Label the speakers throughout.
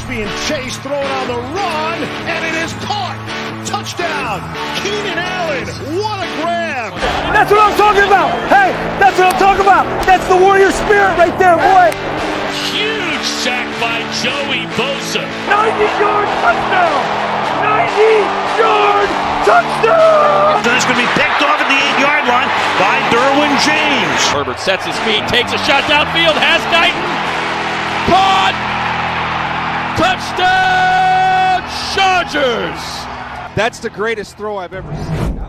Speaker 1: being chased, thrown on the run, and it is caught. Touchdown, Keenan Allen. What a grab.
Speaker 2: That's what I'm talking about. Hey, that's what I'm talking about. That's the warrior spirit right there, boy.
Speaker 3: Huge sack by Joey Bosa.
Speaker 2: 90-yard touchdown. 90-yard touchdown.
Speaker 1: It's going to be picked off at the 8-yard line by Derwin James.
Speaker 3: Herbert sets his feet, takes a shot downfield, has Guyton. Caught! Touchdown, Chargers!
Speaker 4: That's the greatest throw I've ever seen.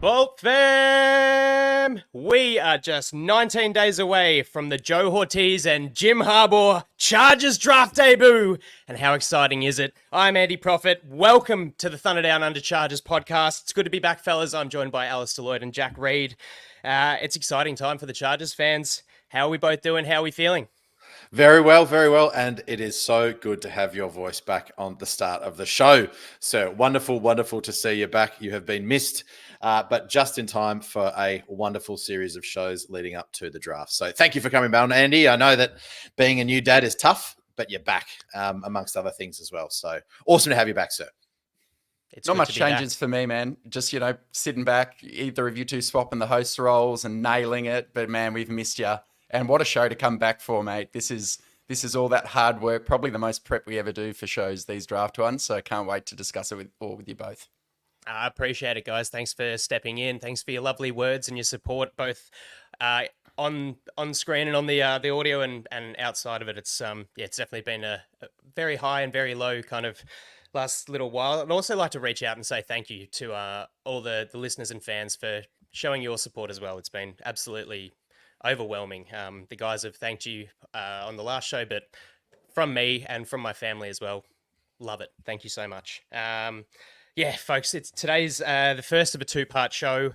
Speaker 5: Bolt fam! We are just 19 days away from the Joe Ortiz and Jim Harbaugh Chargers draft debut. And how exciting is it? I'm Andy Prophet. Welcome to the Thunder Down Under Chargers podcast. It's good to be back, fellas. I'm joined by Alistair Lloyd and Jack Reed. It's exciting time for the Chargers fans. How are we both doing? How are we feeling?
Speaker 6: Very well, and it is so good to have your voice back on the start of the show. So wonderful to see you back. You have been missed, but just in time for a wonderful series of shows leading up to the draft. So thank you for coming down, Andy. I know that being a new dad is tough, but you're back amongst other things as well. So awesome to have you back, sir.
Speaker 7: It's not much changes for me, man. Just, sitting back, either of you two swapping the host roles and nailing it. But man, we've missed you. And what a show to come back for, mate. This is all that hard work, probably the most prep we ever do for shows, these draft ones. So I can't wait to discuss it with you both.
Speaker 5: I appreciate it, guys. Thanks for stepping in. Thanks for your lovely words and your support, both on screen and on the audio and outside of it. It's definitely been a very high and very low kind of last little while. I'd also like to reach out and say thank you to all the listeners and fans for showing your support as well. It's been absolutely overwhelming. The guys have thanked you on the last show, but from me and from my family as well, love it. Thank you so much. Folks, today's the first of a two-part show.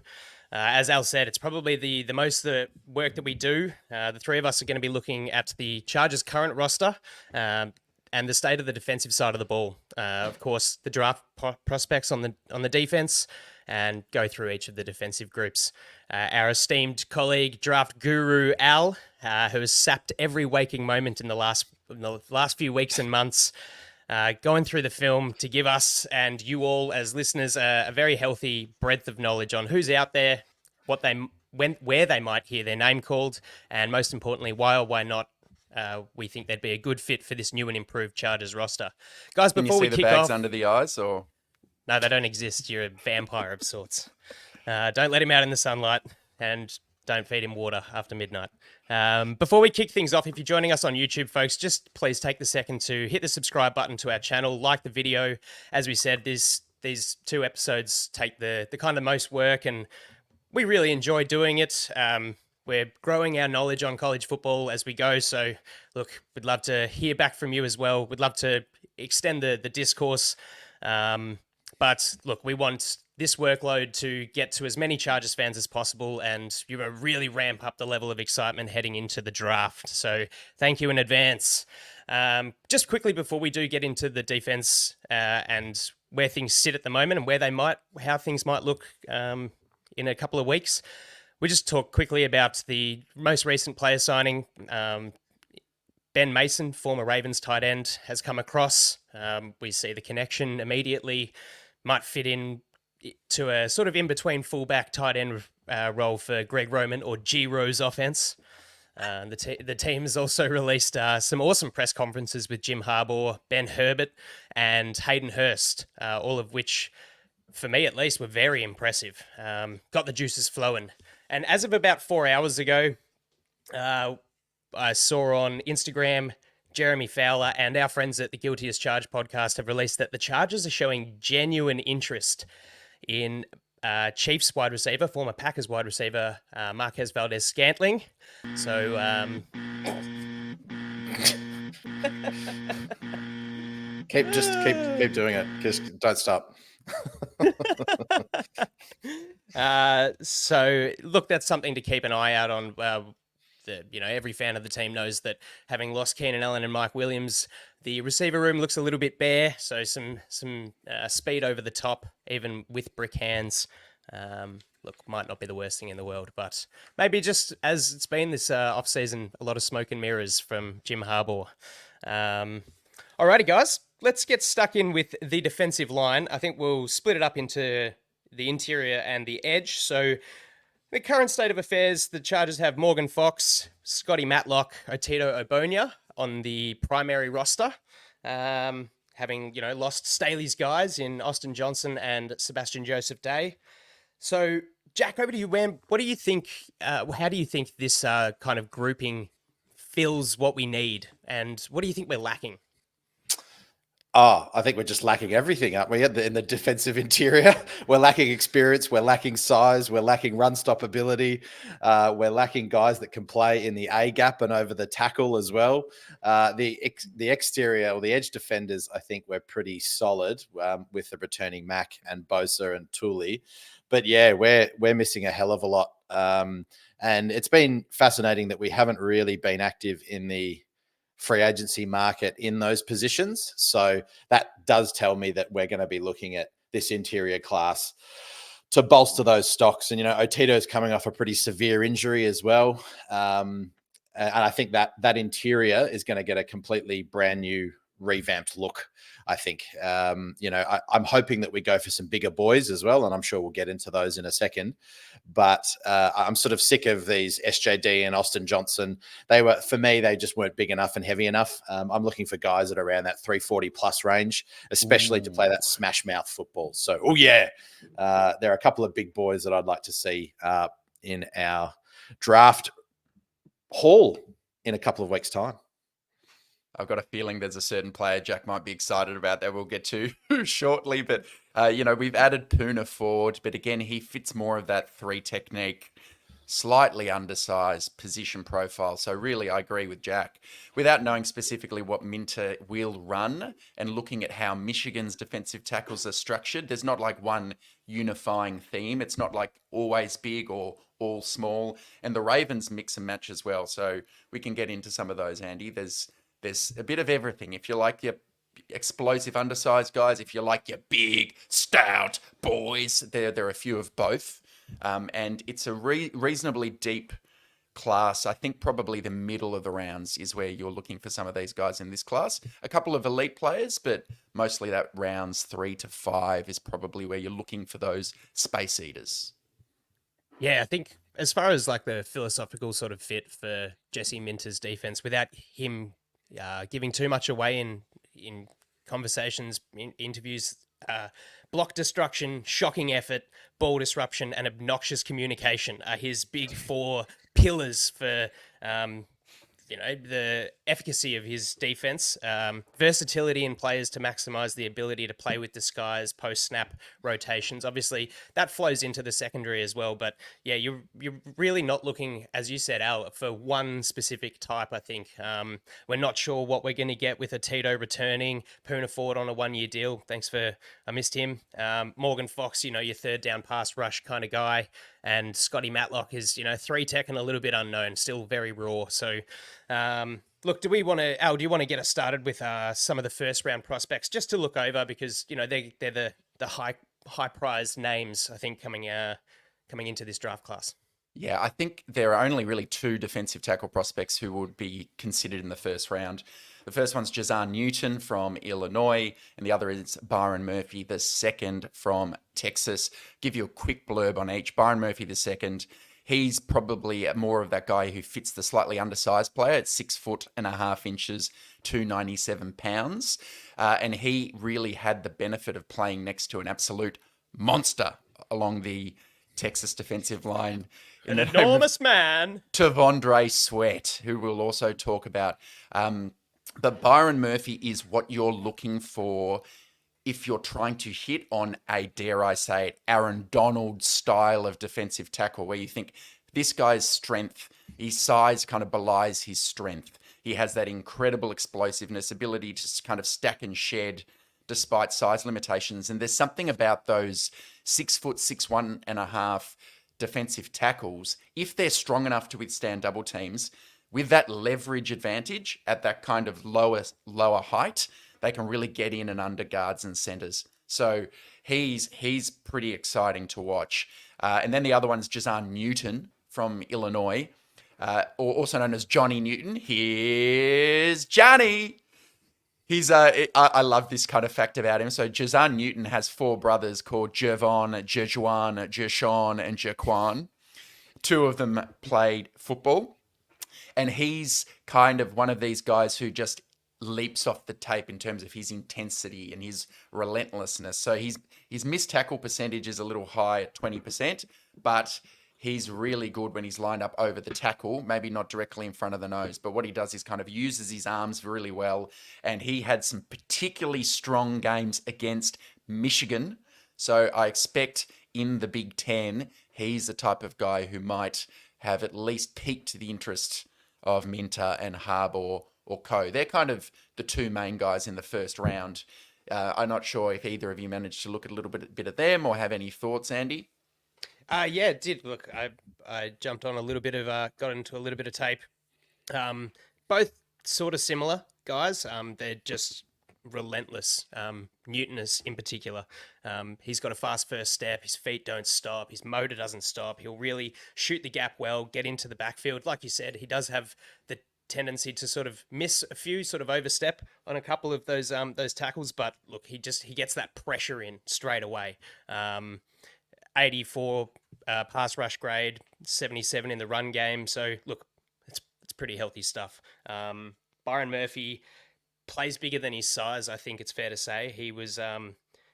Speaker 5: As Al said, it's probably the most the work that we do. The three of us are going to be looking at the Chargers' current roster and the state of the defensive side of the ball. Of course, the draft prospects on the defense, and go through each of the defensive groups. Our esteemed colleague, draft guru Al, who has sapped every waking moment in the last few weeks and months, going through the film to give us and you all as listeners a very healthy breadth of knowledge on who's out there, where they might hear their name called, and most importantly, why or why not we think they'd be a good fit for this new and improved Chargers roster. Guys, before we kick off...
Speaker 7: Can you see the bags under the eyes, or...?
Speaker 5: No, they don't exist. You're a vampire of sorts. Don't let him out in the sunlight, and don't feed him water after midnight. Before we kick things off, if you're joining us on YouTube, folks, just please take the second to hit the subscribe button to our channel, like the video. As we said, these two episodes take the kind of most work, and we really enjoy doing it. We're growing our knowledge on college football as we go. So, look, we'd love to hear back from you as well. We'd love to extend the discourse. But look, we want this workload to get to as many Chargers fans as possible and really ramp up the level of excitement heading into the draft. So thank you in advance. Just quickly before we do get into the defense and where things sit at the moment and how things might look in a couple of weeks, we just talk quickly about the most recent player signing. Ben Mason, former Ravens tight end, has come across. We see the connection immediately. Might fit in to a sort of in-between fullback tight end role for Greg Roman or G-Rose offense. The team has also released some awesome press conferences with Jim Harbaugh, Ben Herbert, and Hayden Hurst, all of which, for me at least, were very impressive. Got the juices flowing. And as of about 4 hours ago, I saw on Instagram, Jeremy Fowler and our friends at the Guilty as Charged podcast have released that the Chargers are showing genuine interest in Chiefs wide receiver, former Packers wide receiver, Marquez Valdez-Scantling. So,
Speaker 6: keep doing it. Just don't stop.
Speaker 5: So look, that's something to keep an eye out on. Every fan of the team knows that having lost Keenan Allen and Mike Williams, the receiver room looks a little bit bare. So some speed over the top, even with brick hands, Look, might not be the worst thing in the world, but maybe just as it's been this off-season, a lot of smoke and mirrors from Jim Harbaugh. Alrighty, guys, let's get stuck in with the defensive line. I think we'll split it up into the interior and the edge. So the current state of affairs, the Chargers have Morgan Fox, Scotty Matlock, Otito Obonia on the primary roster. Having, lost Staley's guys in Austin Johnson and Sebastian Joseph Day. So, Jack, over to you, man. What do you think, how do you think this kind of grouping fills what we need? And what do you think we're lacking?
Speaker 6: Oh, I think we're just lacking everything, aren't we? In the defensive interior, we're lacking experience, we're lacking size, we're lacking run stop ability, we're lacking guys that can play in the A gap and over the tackle as well. The exterior or the edge defenders, I think we're pretty solid with the returning Mac and Bosa and Tooley. But yeah, we're missing a hell of a lot. And it's been fascinating that we haven't really been active in the free agency market in those positions. So that does tell me that we're going to be looking at this interior class to bolster those stocks. And, Otito's coming off a pretty severe injury as well. And I think that interior is going to get a completely brand new revamped look, I think. I'm hoping that we go for some bigger boys as well, and I'm sure we'll get into those in a second. But I'm sort of sick of these SJD and Austin Johnson. For me, they just weren't big enough and heavy enough. I'm looking for guys that are around that 340 plus range, especially to play that smash mouth football. So, there are a couple of big boys that I'd like to see in our draft haul in a couple of weeks' time.
Speaker 7: I've got a feeling there's a certain player Jack might be excited about that we'll get to shortly. But, we've added Poona Ford, but again, he fits more of that 3 technique, slightly undersized position profile. So really, I agree with Jack. Without knowing specifically what Minter will run and looking at how Michigan's defensive tackles are structured, there's not like one unifying theme. It's not like always big or all small. And the Ravens mix and match as well. So we can get into some of those, Andy. There's a bit of everything. If you like your explosive undersized guys, if you like your big, stout boys, there are a few of both. And it's a reasonably deep class. I think probably the middle of the rounds is where you're looking for some of these guys in this class. A couple of elite players, but mostly that rounds 3 to 5 is probably where you're looking for those space eaters.
Speaker 5: Yeah, I think as far as like the philosophical sort of fit for Jesse Minter's defense, without him giving too much away in conversations, in interviews, block destruction, shocking effort, ball disruption, and obnoxious communication are his big 4 pillars for the efficacy of his defense. Versatility in players to maximize the ability to play with disguise, post-snap rotations. Obviously, that flows into the secondary as well. But yeah, you're really not looking, as you said, Al, for one specific type, I think. We're not sure what we're going to get with Otito returning, Poona Ford on a 1-year deal. I missed him. Morgan Fox, your third down pass rush kind of guy. And Scotty Matlock is, 3 tech and a little bit unknown, still very raw. So, look, do you want to get us started with some of the first round prospects just to look over because, they're the high prized names, I think, coming into this draft class.
Speaker 7: Yeah, I think there are only really 2 defensive tackle prospects who would be considered in the first round. The first one's Jazan Newton from Illinois, and the other is Byron Murphy, the second from Texas. Give you a quick blurb on each. Byron Murphy, the second, he's probably more of that guy who fits the slightly undersized player at 6'1.5", 297 pounds. And he really had the benefit of playing next to an absolute monster along the Texas defensive line.
Speaker 5: An enormous man.
Speaker 7: Tavondre Sweat, who we'll also talk about. But Byron Murphy is what you're looking for if you're trying to hit on a, dare I say it, Aaron Donald style of defensive tackle, where you think this guy's strength, his size kind of belies his strength. He has that incredible explosiveness, ability to kind of stack and shed despite size limitations. And there's something about those 6'1.5" defensive tackles, if they're strong enough to withstand double teams, with that leverage advantage at that kind of lower height, they can really get in and under guards and centers. So he's pretty exciting to watch. And then the other one's Jazan Newton from Illinois, or also known as Johnny Newton. Here's Johnny. I love this kind of fact about him. So Jazan Newton has 4 brothers called Jervon, Jejuan, Jershawn, and Jaquan. 2 of them played football. And he's kind of one of these guys who just leaps off the tape in terms of his intensity and his relentlessness. So his missed tackle percentage is a little high at 20%, but he's really good when he's lined up over the tackle, maybe not directly in front of the nose, but what he does is kind of uses his arms really well. And he had some particularly strong games against Michigan. So I expect in the Big Ten, he's the type of guy who might have at least piqued the interest of Minter and Harbaugh or Co. They're kind of the 2 main guys in the first round. I'm not sure if either of you managed to look at a little bit of them or have any thoughts, Andy.
Speaker 5: Yeah, it did. Look, I jumped on a little bit of, got into a little bit of tape. Both sort of similar guys. They're just relentless. Newton is in particular. He's got a fast first step. His feet don't stop. His motor doesn't stop. He'll really shoot the gap well, get into the backfield. Like you said, he does have the tendency to sort of miss a few, sort of overstep on a couple of those tackles. But look, he gets that pressure in straight away. 84 pass rush grade, 77 in the run game. So look, it's pretty healthy stuff. Byron Murphy plays bigger than his size, I think it's fair to say. He was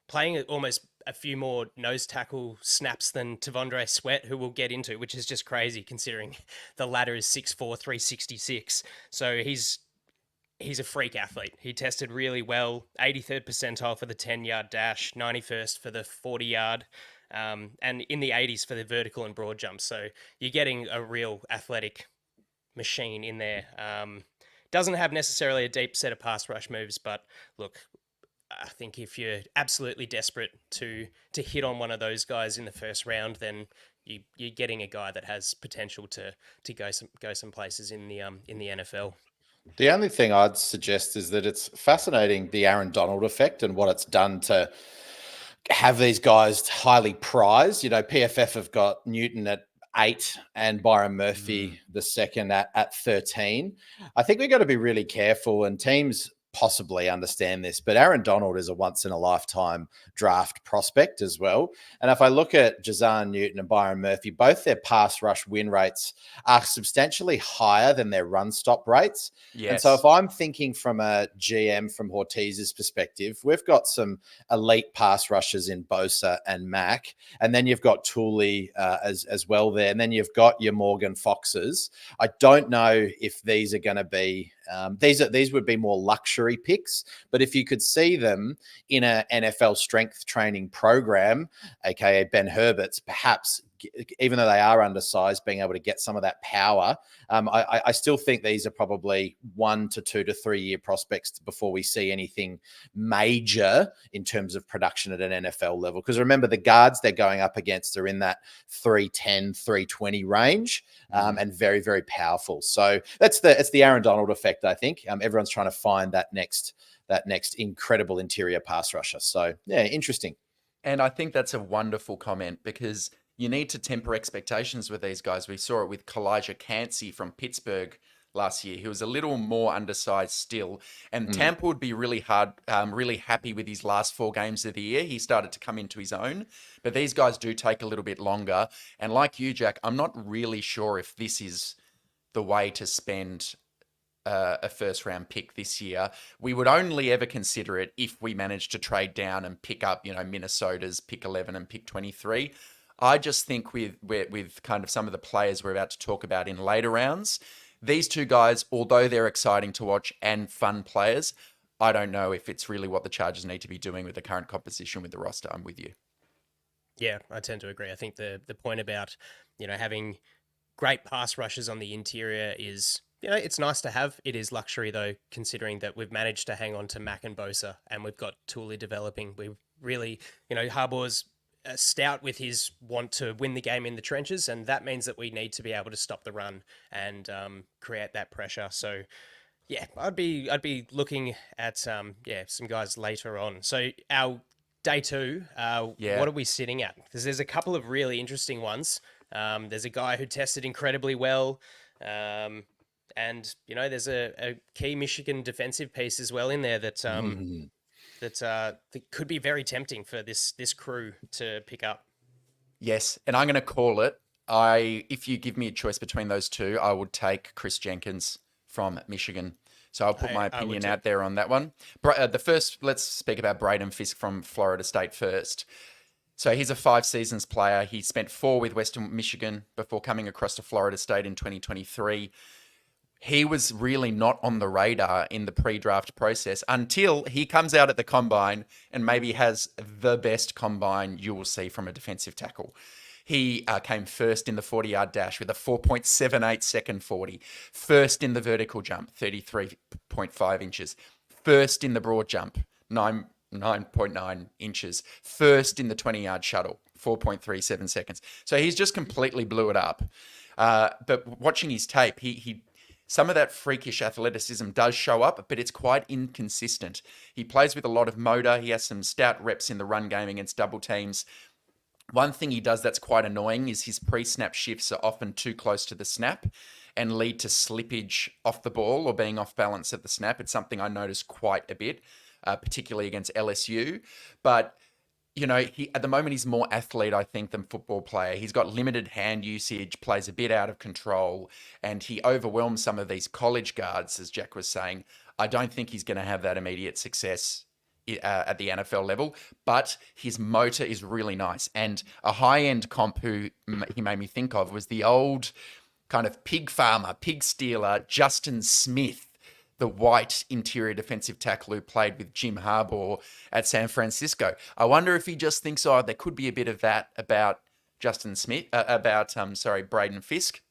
Speaker 5: playing almost a few more nose tackle snaps than Tavondre Sweat, who we'll get into, which is just crazy considering the latter is 6'4", 366. So he's a freak athlete. He tested really well, 83rd percentile for the 10-yard dash, 91st for the 40-yard, and in the 80s for the vertical and broad jumps. So you're getting a real athletic machine in there. Doesn't have necessarily a deep set of pass rush moves, but look, I think if you're absolutely desperate to hit on one of those guys in the first round, then you're getting a guy that has potential to go some places in the NFL.
Speaker 6: The only thing I'd suggest is that it's fascinating, the Aaron Donald effect and what it's done to have these guys highly prized. You know, PFF have got Newton at 8 and Byron Murphy the second at 13. I think we've got to be really careful, and teams possibly understand this, but Aaron Donald is a once in a lifetime draft prospect as well. And if I look at Jazan Newton and Byron Murphy, both their pass rush win rates are substantially higher than their run stop rates. Yes. And so if I'm thinking from a GM from Ortiz's perspective, we've got some elite pass rushers in Bosa and Mack, and then you've got Tooley as well there, and then you've got your Morgan Foxes. I don't know if these are going to be these would be more luxury picks, but if you could see them in an NFL strength training program, aka Ben Herbert's, perhaps, even though they are undersized, being able to get some of that power, I still think these are probably 1 to 2 to 3 year prospects before we see anything major in terms of production at an NFL level. Because remember, the guards they're going up against are in that 310, 320 range, and very, very powerful. So it's the Aaron Donald effect, I think. Everyone's trying to find that next incredible interior pass rusher. So yeah, interesting.
Speaker 7: And I think that's a wonderful comment, because you need to temper expectations with these guys. We saw it with Kalijah Cansey from Pittsburgh last year. He was a little more undersized still. And Tampa would be really happy with his last 4 games of the year. He started to come into his own. But these guys do take a little bit longer. And like you, Jack, I'm not really sure if this is the way to spend a first-round pick this year. We would only ever consider it if we managed to trade down and pick up, Minnesota's pick 11 and pick 23. I just think with kind of some of the players we're about to talk about in later rounds, these 2 guys, although they're exciting to watch and fun players, I don't know if it's really what the Chargers need to be doing with the current composition with the roster. I'm with you.
Speaker 5: Yeah, I tend to agree. I think the point about, having great pass rushes on the interior is, it's nice to have. It is luxury, though, considering that we've managed to hang on to Mack and Bosa, and we've got Tooley developing. We really, Harbaugh's stout with his want to win the game in the trenches, and that means that we need to be able to stop the run and create that pressure. So yeah, I'd be looking at some guys later on. So our day two,
Speaker 7: Yeah.
Speaker 5: what are we sitting at? Because there's a couple of really interesting ones. There's a guy who tested incredibly well. And, there's a key Michigan defensive piece as well in there that that could be very tempting for this crew to pick up.
Speaker 7: Yes, and I'm going to call it. If you give me a choice between those two, I would take Chris Jenkins from Michigan. So I'll put my opinion out there on that one. Let's speak about Braden Fisk from Florida State first. So he's a 5 seasons player. He spent 4 with Western Michigan before coming across to Florida State in 2023. He was really not on the radar in the pre-draft process until he comes out at the combine and maybe has the best combine you will see from a defensive tackle. He came first in the 40-yard dash with a 4.78 second 40. First in the vertical jump, 33.5 inches. First in the broad jump, 9.9 inches. First in the 20-yard shuttle, 4.37 seconds. So he's just completely blew it up. But watching his tape, he some of that freakish athleticism does show up, but it's quite inconsistent. He plays with a lot of motor. He has some stout reps in the run game against double teams. One thing he does that's quite annoying is his pre-snap shifts are often too close to the snap and lead to slippage off the ball or being off balance at the snap. It's something I noticed quite a bit, particularly against LSU. But he at the moment he's more athlete, I think, than football player. He's got limited hand usage, plays a bit out of control, and he overwhelms some of these college guards, as Jack was saying. I don't think he's going to have that immediate success at the NFL level, but his motor is really nice. And a high-end comp who he made me think of was the old kind of pig farmer, pig stealer, Justin Smith, the white interior defensive tackle who played with Jim Harbaugh at San Francisco. I wonder if he just thinks, there could be a bit of that about Braden Fisk.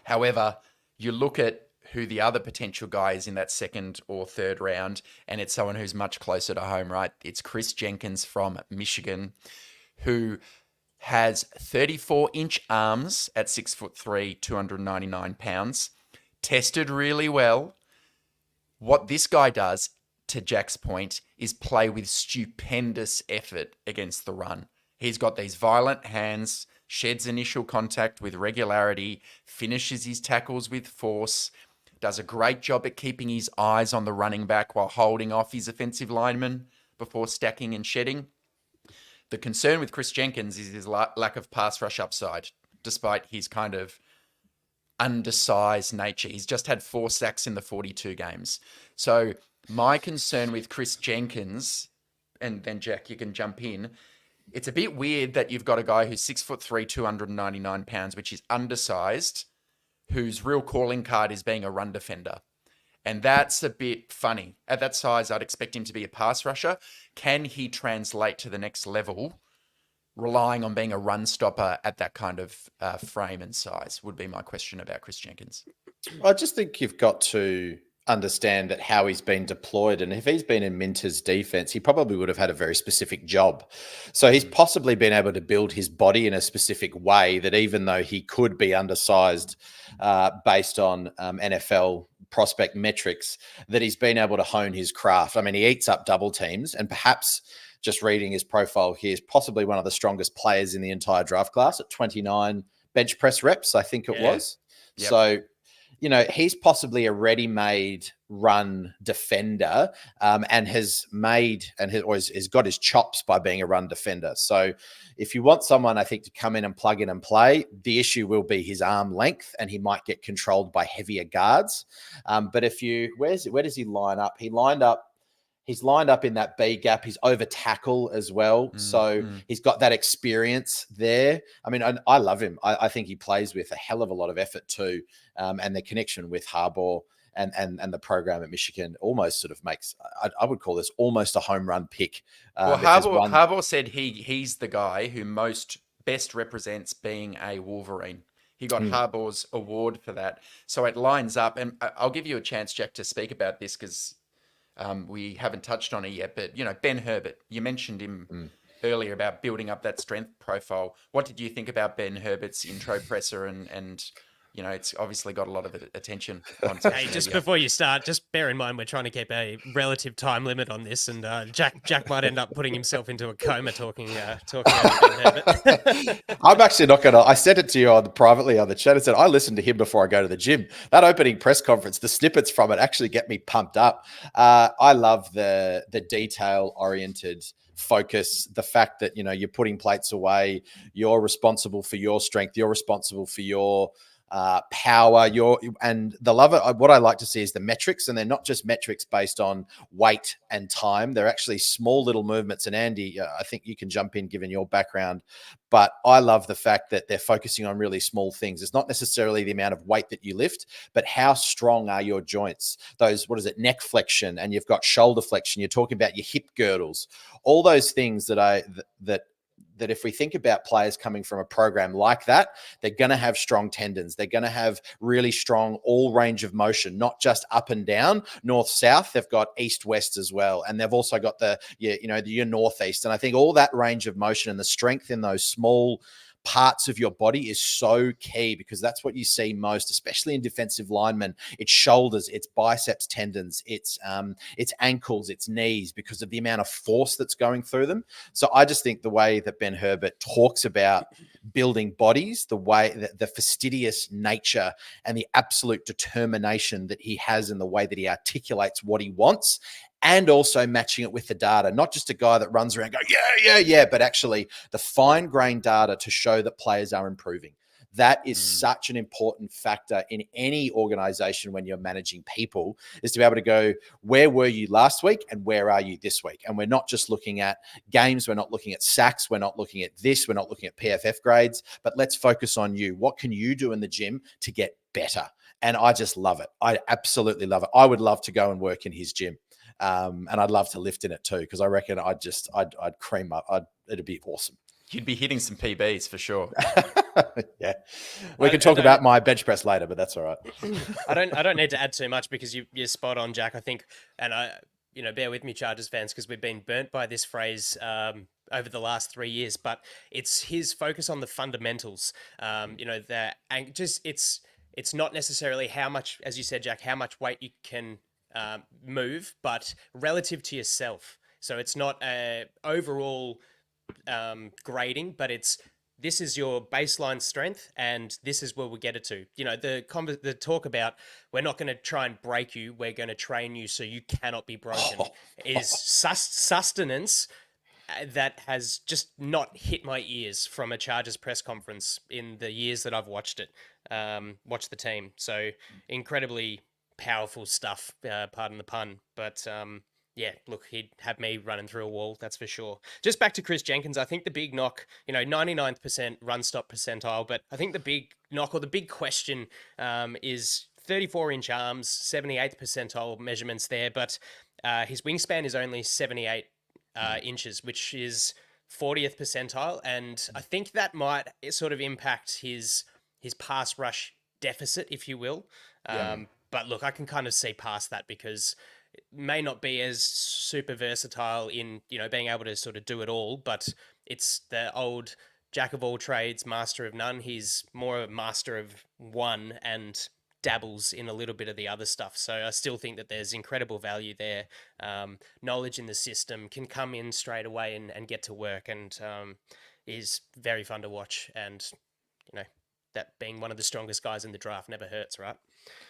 Speaker 7: However, you look at who the other potential guy is in that second or third round, and it's someone who's much closer to home, right? It's Chris Jenkins from Michigan, who has 34-inch arms at 6'3", 299 pounds, tested really well. What this guy does, to Jack's point, is play with stupendous effort against the run. He's got these violent hands, sheds initial contact with regularity, finishes his tackles with force, does a great job at keeping his eyes on the running back while holding off his offensive lineman before stacking and shedding. The concern with Chris Jenkins is his lack of pass rush upside, despite his kind of undersized nature. He's just had 4 sacks in the 42 games. So my concern with Chris Jenkins, and then Jack, you can jump in. It's a bit weird that you've got a guy who's 6'3", 299 pounds, which is undersized, whose real calling card is being a run defender. And that's a bit funny. At that size, I'd expect him to be a pass rusher. Can he translate to the next level relying on being a run stopper at that kind of frame and size would be my question about Chris Jenkins.
Speaker 6: I just think you've got to understand that how he's been deployed. And if he's been in Minter's defense, he probably would have had a very specific job. So he's possibly been able to build his body in a specific way that even though he could be undersized based on NFL prospect metrics, that he's been able to hone his craft. I mean, he eats up double teams, and perhaps just reading his profile, he is possibly one of the strongest players in the entire draft class at 29 bench press reps, I think it was. Yep. So, you know, he's possibly a ready-made run defender and has got his chops by being a run defender. So if you want someone, I think, to come in and plug in and play, the issue will be his arm length, and he might get controlled by heavier guards. But where does he line up? He's lined up in that B gap. He's over tackle as well. He's got that experience there. I mean, I love him. I think he plays with a hell of a lot of effort too. And the connection with Harbaugh and the program at Michigan almost sort of makes, I would call this almost a home run pick.
Speaker 7: Harbaugh said he's the guy who best represents being a Wolverine. He got Harbaugh's award for that. So it lines up. And I'll give you a chance, Jack, to speak about this because we haven't touched on it yet, but, you know, Ben Herbert, you mentioned him earlier about building up that strength profile. What did you think about Ben Herbert's intro presser and you know, it's obviously got a lot of attention on social
Speaker 5: Hey, just
Speaker 7: media.
Speaker 5: before you start, just bear in mind we're trying to keep a relative time limit on this, and Jack might end up putting himself into a coma talking over Ben.
Speaker 6: I'm actually not going to. I said it to you privately on the chat. I said I listen to him before I go to the gym. That opening press conference, the snippets from it actually get me pumped up. I love the detail oriented focus, the fact that you're putting plates away, you're responsible for your strength, you're responsible for your power, and the love it. What I like to see is the metrics, and they're not just metrics based on weight and time. They're actually small little movements. And Andy, I think you can jump in given your background, but I love the fact that they're focusing on really small things. It's not necessarily the amount of weight that you lift, but how strong are your joints? Those, neck flexion, and you've got shoulder flexion. You're talking about your hip girdles, all those things that if we think about players coming from a program like that, they're going to have strong tendons. They're going to have really strong all range of motion, not just up and down, north, south. They've got east, west as well. And they've also got your northeast. And I think all that range of motion and the strength in those small parts of your body is so key, because that's what you see most, especially in defensive linemen. It's shoulders, it's biceps tendons, it's ankles, it's knees, because of the amount of force that's going through them. So I just think the way that Ben Herbert talks about building bodies, the way that the fastidious nature and the absolute determination that he has in the way that he articulates what he wants, and also matching it with the data, not just a guy that runs around going, yeah, but actually the fine-grained data to show that players are improving. That is such an important factor in any organization when you're managing people, is to be able to go, where were you last week and where are you this week? And we're not just looking at games. We're not looking at sacks. We're not looking at this. We're not looking at PFF grades, but let's focus on you. What can you do in the gym to get better? And I just love it. I absolutely love it. I would love to go and work in his gym. And I'd love to lift in it too, because I reckon I'd cream up. It'd be awesome.
Speaker 7: You'd be hitting some PBs for sure.
Speaker 6: Yeah, we can talk about my bench press later, but that's all right.
Speaker 5: I don't need to add too much, because you're spot on, Jack. I think, and bear with me, Chargers fans, because we've been burnt by this phrase over the last 3 years. But it's his focus on the fundamentals. It's not necessarily how much, as you said, Jack, how much weight you can move, but relative to yourself. So it's not overall grading, but this is your baseline strength, and this is where we'll get it to. The talk about, we're not going to try and break you, we're going to train you so you cannot be broken, is sustenance that has just not hit my ears from a Chargers press conference in the years that I've watched the team. So incredibly powerful stuff, pardon the pun. But yeah, look, he'd have me running through a wall, that's for sure. Just back to Chris Jenkins, I think the big knock, 99th run stop percentile, but I think the big knock, or the big question, is 34-inch arms, 78th percentile measurements there, but his wingspan is only 78 inches, which is 40th percentile, and I think that might sort of impact his pass rush deficit, if you will. But look, I can kind of see past that, because it may not be as super versatile in, being able to sort of do it all, but it's the old jack of all trades, master of none. He's more a master of one and dabbles in a little bit of the other stuff. So I still think that there's incredible value there. Knowledge in the system, can come in straight away and get to work, and is very fun to watch. And, that being one of the strongest guys in the draft never hurts, right?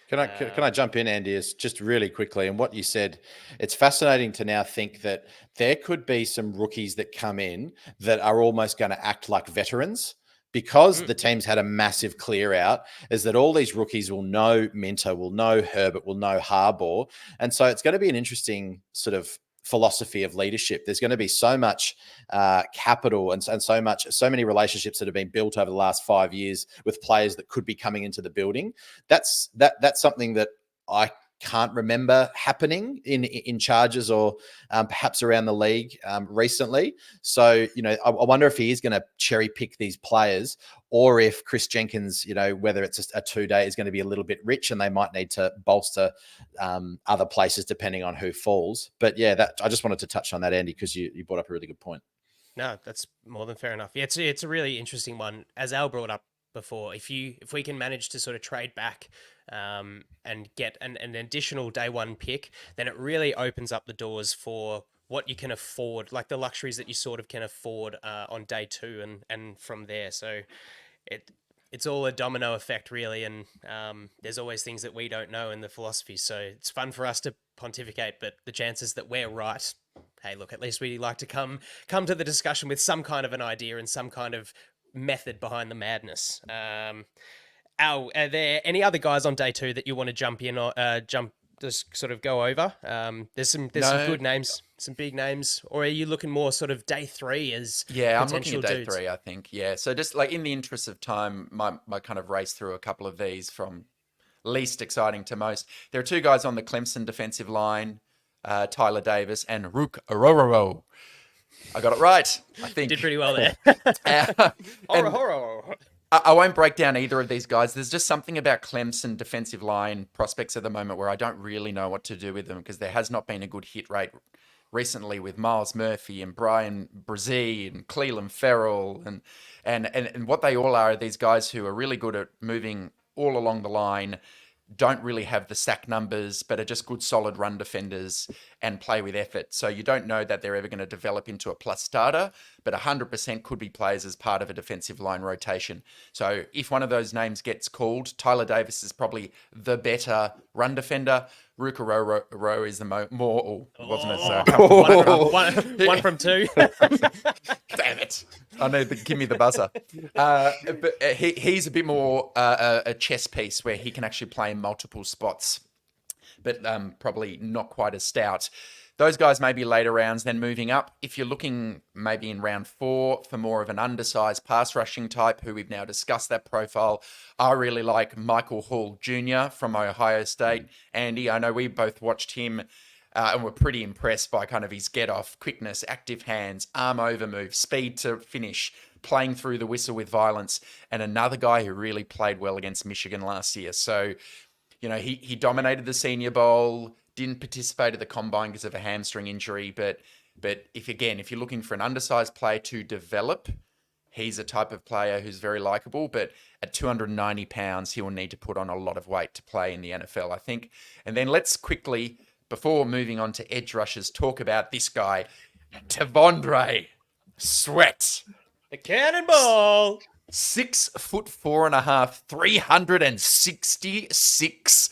Speaker 6: Can I jump in, Andy? Is just really quickly, and what you said, it's fascinating to now think that there could be some rookies that come in that are almost going to act like veterans, because the team's had a massive clear out, is that all these rookies will know Minter, will know Herbert, will know Harbaugh. And so it's going to be an interesting sort of philosophy of leadership. There's going to be so much capital and so many relationships that have been built over the last 5 years with players that could be coming into the building. That's something that I can't remember happening in Chargers or perhaps around the league recently. So, I wonder if he is going to cherry pick these players, or if Chris Jenkins, whether it's a 2-day, is going to be a little bit rich and they might need to bolster other places depending on who falls. But yeah, I just wanted to touch on that, Andy, because you brought up a really good point.
Speaker 5: No, that's more than fair enough. Yeah, it's a really interesting one. As Al brought up before. If we can manage to sort of trade back and get an additional day one pick, then it really opens up the doors for what you can afford, like the luxuries that you sort of can afford on day two and from there. So it's all a domino effect, really, and there's always things that we don't know in the philosophy. So it's fun for us to pontificate, but the chances that we're right, hey, look, at least we like to come to the discussion with some kind of an idea and some kind of method behind the madness. Al, are there any other guys on day two that you want to jump in or just sort of go over? There's some good names, some big names, or are you looking more sort of day three as
Speaker 7: I'm looking at day
Speaker 5: dudes?
Speaker 7: three, I think. Yeah. So just like in the interest of time, my kind of race through a couple of these from least exciting to most. There are two guys on the Clemson defensive line, Tyler Davis and Rook Arororo. I got it right, I think.
Speaker 5: You did pretty well there.
Speaker 7: I won't break down either of these guys. There's just something about Clemson defensive line prospects at the moment where I don't really know what to do with them because there has not been a good hit rate recently with Miles Murphy and Brian Brzee and Cleveland Ferrell and what they all are these guys who are really good at moving all along the line, don't really have the sack numbers, but are just good, solid run defenders and play with effort. So you don't know that they're ever going to develop into a plus starter, but 100% could be players as part of a defensive line rotation. So if one of those names gets called, Tyler Davis is probably the better run defender. Ruka Rowe is the more... wasn't it so?
Speaker 5: One from two.
Speaker 7: Damn it. I know, give me the buzzer. But he's a bit more a chess piece where he can actually play in multiple spots, but probably not quite as stout. Those guys may be later rounds, then moving up. If you're looking maybe in round 4 for more of an undersized pass rushing type, who we've now discussed that profile, I really like Michael Hall Jr. from Ohio State. Andy, I know we both watched him and were pretty impressed by kind of his get-off, quickness, active hands, arm over move, speed to finish, playing through the whistle with violence, and another guy who really played well against Michigan last year. So, you know, he dominated the Senior Bowl, didn't participate at the Combine because of a hamstring injury, but if you're looking for an undersized player to develop, he's a type of player who's very likable, but at 290 pounds, he will need to put on a lot of weight to play in the NFL, I think. And then let's quickly, before moving on to edge rushers, talk about this guy, T'Vondre Sweat.
Speaker 5: The cannonball.
Speaker 7: 6'4.5", 366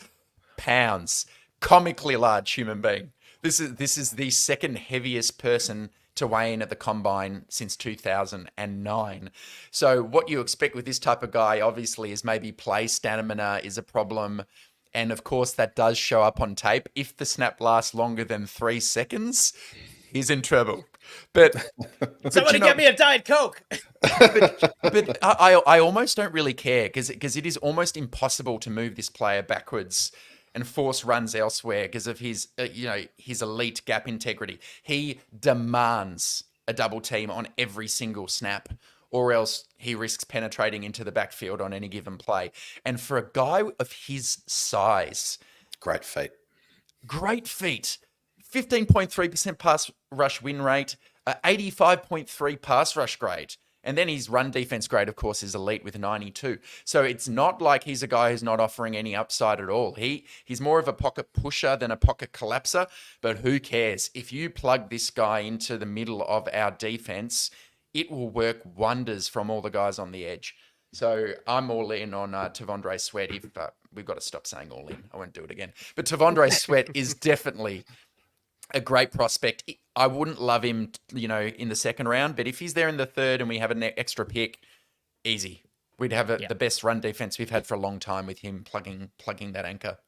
Speaker 7: pounds. Comically large human being. This is the second heaviest person to weigh in at the Combine since 2009. So what you expect with this type of guy, obviously, is maybe play stamina is a problem. And of course, that does show up on tape. If the snap lasts longer than 3 seconds, he's in trouble. But
Speaker 5: somebody get me a Diet Coke.
Speaker 7: but I almost don't really care because it is almost impossible to move this player backwards and force runs elsewhere because of his his elite gap integrity. He demands a double team on every single snap, or else he risks penetrating into the backfield on any given play. And for a guy of his size,
Speaker 6: great feat.
Speaker 7: 15.3% pass rush win rate, 85.3 pass rush grade. And then his run defense grade, of course, is elite with 92. So it's not like he's a guy who's not offering any upside at all. He's more of a pocket pusher than a pocket collapser, but who cares? If you plug this guy into the middle of our defense, it will work wonders from all the guys on the edge. So I'm all in on T'Vondre Sweat. We've got to stop saying all in. I won't do it again. But T'Vondre Sweat is definitely a great prospect. I wouldn't love him, in the second round, but if he's there in the third and we have an extra pick, easy. We'd have the best run defense we've had for a long time with him plugging that anchor.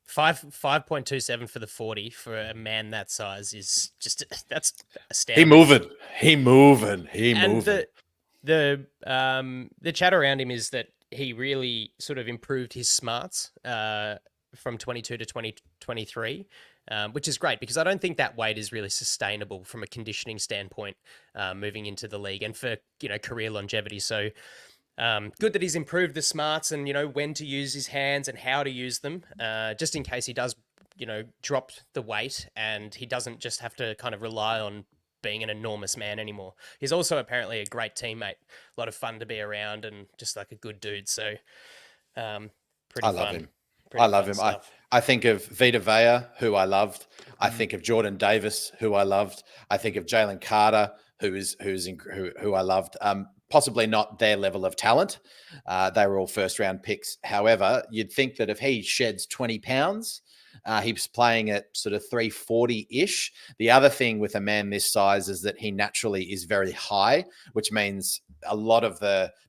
Speaker 5: 5.27 for the 40 for a man that size is just that's astounding.
Speaker 6: He moving.
Speaker 5: The chat around him is that he really sort of improved his smarts from 22 to 2023. Which is great because I don't think that weight is really sustainable from a conditioning standpoint moving into the league and for, career longevity. So good that he's improved the smarts and, when to use his hands and how to use them, just in case he does, drop the weight and he doesn't just have to kind of rely on being an enormous man anymore. He's also apparently a great teammate, a lot of fun to be around, and just like a good dude. So, pretty
Speaker 6: I
Speaker 5: fun.
Speaker 6: love him.
Speaker 5: Pretty
Speaker 6: I love
Speaker 5: fun
Speaker 6: him.
Speaker 5: stuff.
Speaker 6: I think of Vita Vea, who I loved. I think of Jordan Davis, who I loved. I think of Jalen Carter, who I loved. Possibly not their level of talent. They were all first round picks. However, you'd think that if he sheds 20 pounds, he's playing at sort of 340-ish. The other thing with a man this size is that he naturally is very high, which means a lot of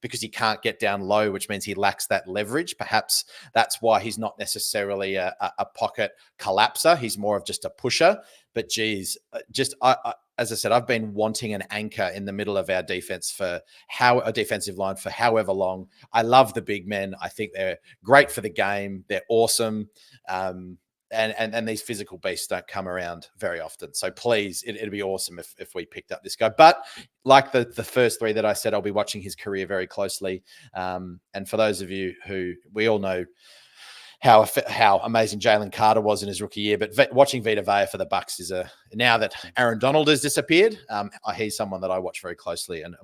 Speaker 6: because he can't get down low, which means he lacks that leverage. Perhaps that's why he's not necessarily a pocket collapser. He's more of just a pusher. But geez, as I said, I've been wanting an anchor in the middle of our defense a defensive line for however long. I love the big men. I think they're great for the game. They're awesome. And these physical beasts don't come around very often. So please, it'd be awesome if we picked up this guy. But like the first three that I said, I'll be watching his career very closely. And for those of you who we all know how amazing Jalen Carter was in his rookie year, but watching Vita Vea for the Bucks now that Aaron Donald has disappeared, he's someone that I watch very closely, and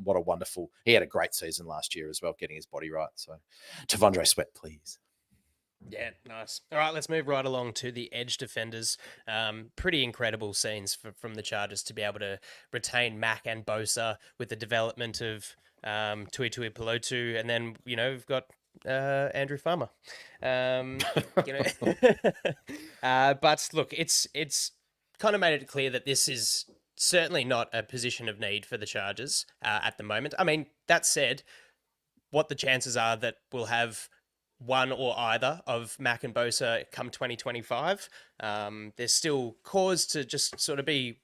Speaker 6: he had a great season last year as well, getting his body right. So Tavondre Sweat, please.
Speaker 5: Yeah, nice. All right, let's move right along to the edge defenders. Pretty incredible scenes from the Chargers to be able to retain Mack and Bosa with the development of Tui Pelotu, and then we've got Andrew Farmer. But look, it's kind of made it clear that this is certainly not a position of need for the Chargers at the moment. I mean, that said, what the chances are that we'll have one or either of Mack and Bosa come 2025, there's still cause to just sort of be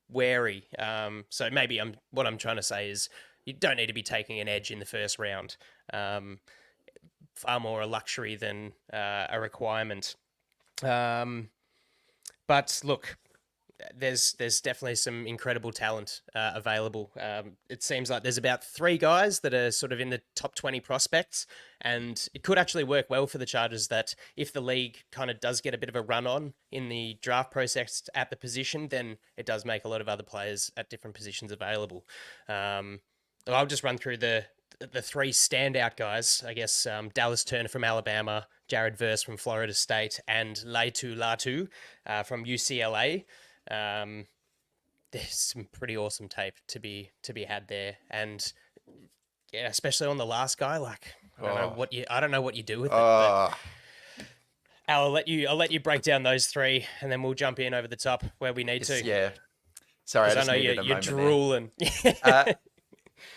Speaker 5: wary. So maybe what I'm trying to say is you don't need to be taking an edge in the first round. Far more a luxury than a requirement. But look, there's definitely some incredible talent available. It seems like there's about 3 guys that are sort of in the top 20 prospects, and it could actually work well for the Chargers that if the league kind of does get a bit of a run on in the draft process at the position, then it does make a lot of other players at different positions available. I'll just run through the 3 standout guys, I guess. Dallas Turner from Alabama, Jared Verse from Florida State, and Laitu Latu from UCLA. There's some pretty awesome tape to be had there, and yeah, especially on the last guy. Like I don't know what you do with it. But Al, I'll let you break down those 3, and then we'll jump in over the top where we need to.
Speaker 7: Yeah, sorry, I know
Speaker 5: you're drooling.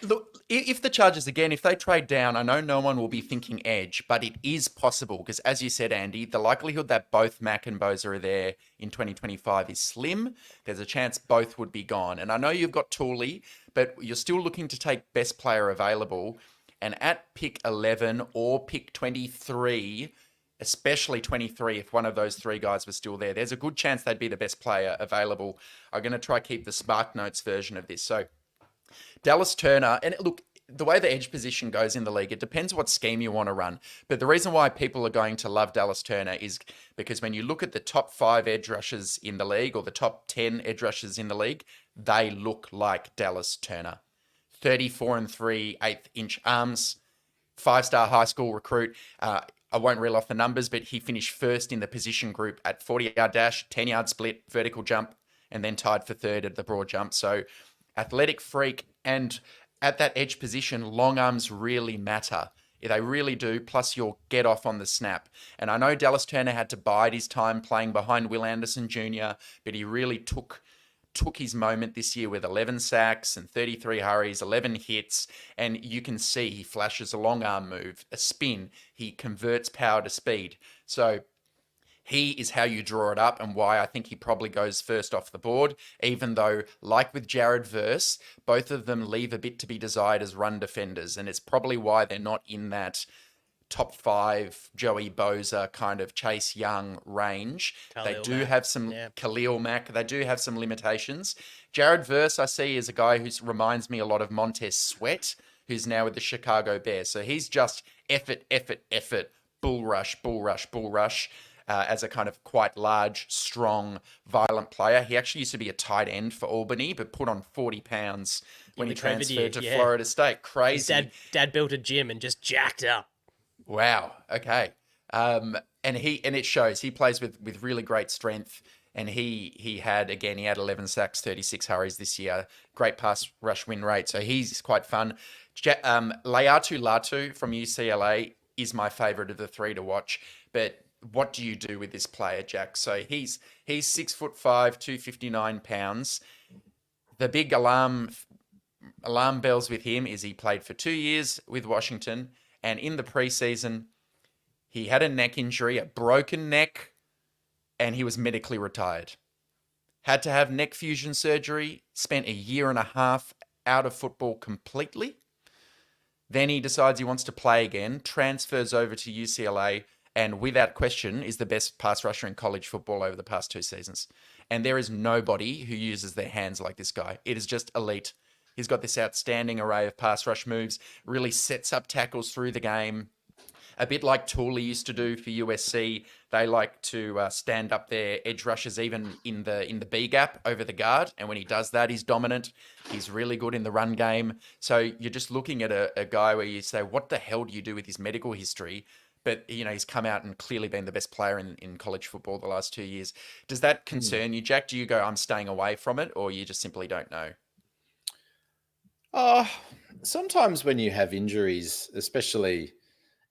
Speaker 7: Look, if the Chargers, again, if they trade down, I know no one will be thinking edge, but it is possible because, as you said, Andy, the likelihood that both Mack and Bosa are there in 2025 is slim. There's a chance both would be gone. And I know you've got Tooley, but you're still looking to take best player available. And at pick 11 or pick 23, especially 23, if one of those 3 guys was still there, there's a good chance they'd be the best player available. I'm going to try keep the Spark Notes version of this. So Dallas Turner, and look, the way the edge position goes in the league, it depends what scheme you want to run. But the reason why people are going to love Dallas Turner is because when you look at the top 5 edge rushers in the league or the top 10 edge rushers in the league, they look like Dallas Turner. 34 and 3 8-inch arms, 5-star high school recruit. I won't reel off the numbers, but he finished first in the position group at 40-yard dash, 10-yard split, vertical jump, and then tied for 3rd at the broad jump. So athletic freak, and at that edge position, long arms really matter. They really do, plus your get off on the snap. And I know Dallas Turner had to bide his time playing behind Will Anderson Jr., but he really took his moment this year with 11 sacks and 33 hurries, 11 hits, and you can see he flashes a long arm move, a spin. He converts power to speed. So he is how you draw it up and why I think he probably goes first off the board, even though, like with Jared Verse, both of them leave a bit to be desired as run defenders, and it's probably why they're not in that top 5 Joey Bosa kind of Chase Young range. They do have some Khalil Mack. They do have some limitations. Jared Verse, I see, is a guy who reminds me a lot of Montez Sweat, who's now with the Chicago Bears. So he's just effort, bull rush, bull rush, bull rush. as a kind of quite large, strong, violent player. He actually used to be a tight end for Albany, but put on 40 pounds when he transferred to Florida State. Crazy.
Speaker 5: His dad built a gym and just jacked up.
Speaker 7: Wow. Okay. And it shows. He plays with really great strength. And he had 11 sacks, 36 hurries this year. Great pass rush win rate. So he's quite fun. Layatu Latu from UCLA is my favorite of the three to watch. But what do you do with this player, Jack? So he's 6'5", 259 pounds. The big alarm bells with him is he played for 2 years with Washington. And in the preseason, he had a neck injury, a broken neck, and he was medically retired. Had to have neck fusion surgery, spent 1.5 years out of football completely. Then he decides he wants to play again, transfers over to UCLA, and without question is the best pass rusher in college football over the past 2 seasons. And there is nobody who uses their hands like this guy. It is just elite. He's got this outstanding array of pass rush moves, really sets up tackles through the game. A bit like Tooley used to do for USC. They like to stand up their edge rushers even in the B gap over the guard. And when he does that, he's dominant. He's really good in the run game. So you're just looking at a guy where you say, what the hell do you do with his medical history? But, he's come out and clearly been the best player in college football the last 2 years. Does that concern you, Jack? Do you go, I'm staying away from it, or you just simply don't know?
Speaker 6: Sometimes when you have injuries, especially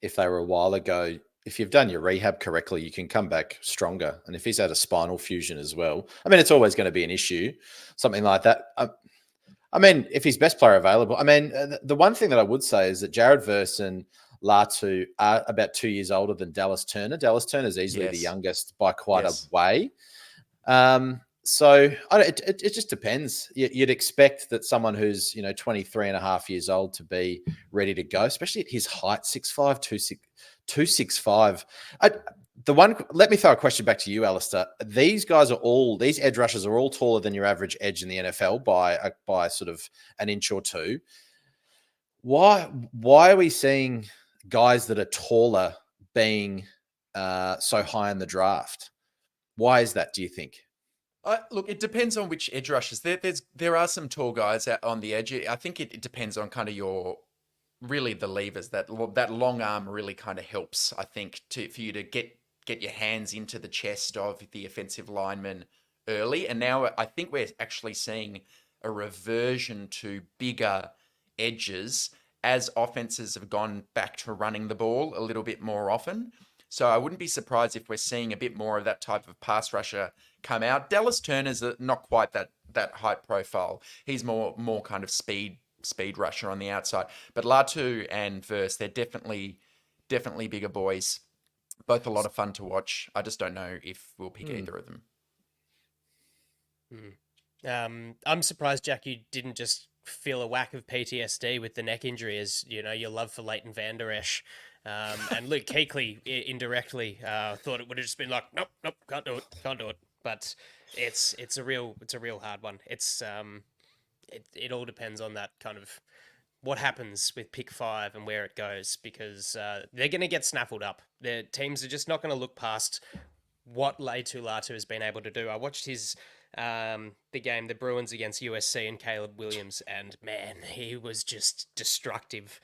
Speaker 6: if they were a while ago, if you've done your rehab correctly, you can come back stronger. And if he's had a spinal fusion as well, it's always going to be an issue, something like that. If he's best player available, the one thing that I would say is that Jared Verse and Latu are about 2 years older than Dallas Turner. Dallas Turner is easily the youngest by quite a way. So it just depends. You'd expect that someone who's 23 and a half years old to be ready to go, especially at his height, 6'5", 265. Let me throw a question back to you, Alistair. These edge rushers are all taller than your average edge in the NFL by sort of an inch or two. Why are we seeing guys that are taller being so high in the draft? Why is that, do you think?
Speaker 7: Look, it depends on which edge rushers. There are some tall guys out on the edge. I think it depends on kind of the levers. That long arm really kind of helps, I think, for you to get your hands into the chest of the offensive lineman early. And now I think we're actually seeing a reversion to bigger edges as offenses have gone back to running the ball a little bit more often. So I wouldn't be surprised if we're seeing a bit more of that type of pass rusher come out. Dallas Turner's not quite that height profile. He's more kind of speed rusher on the outside. But Latu and Verse, they're definitely bigger boys. Both a lot of fun to watch. I just don't know if we'll pick either of
Speaker 5: them. I'm surprised, Jack, you didn't just feel a whack of PTSD with the neck injury, as your love for Leighton Vander Esch. And Luke Kuechly indirectly thought it would have just been like, nope, can't do it. But it's a real hard one. It all depends on that kind of what happens with pick 5 and where it goes, because they're going to get snaffled up. The teams are just not going to look past what Latu has been able to do. I watched the game, the Bruins against USC and Caleb Williams, and man, he was just destructive.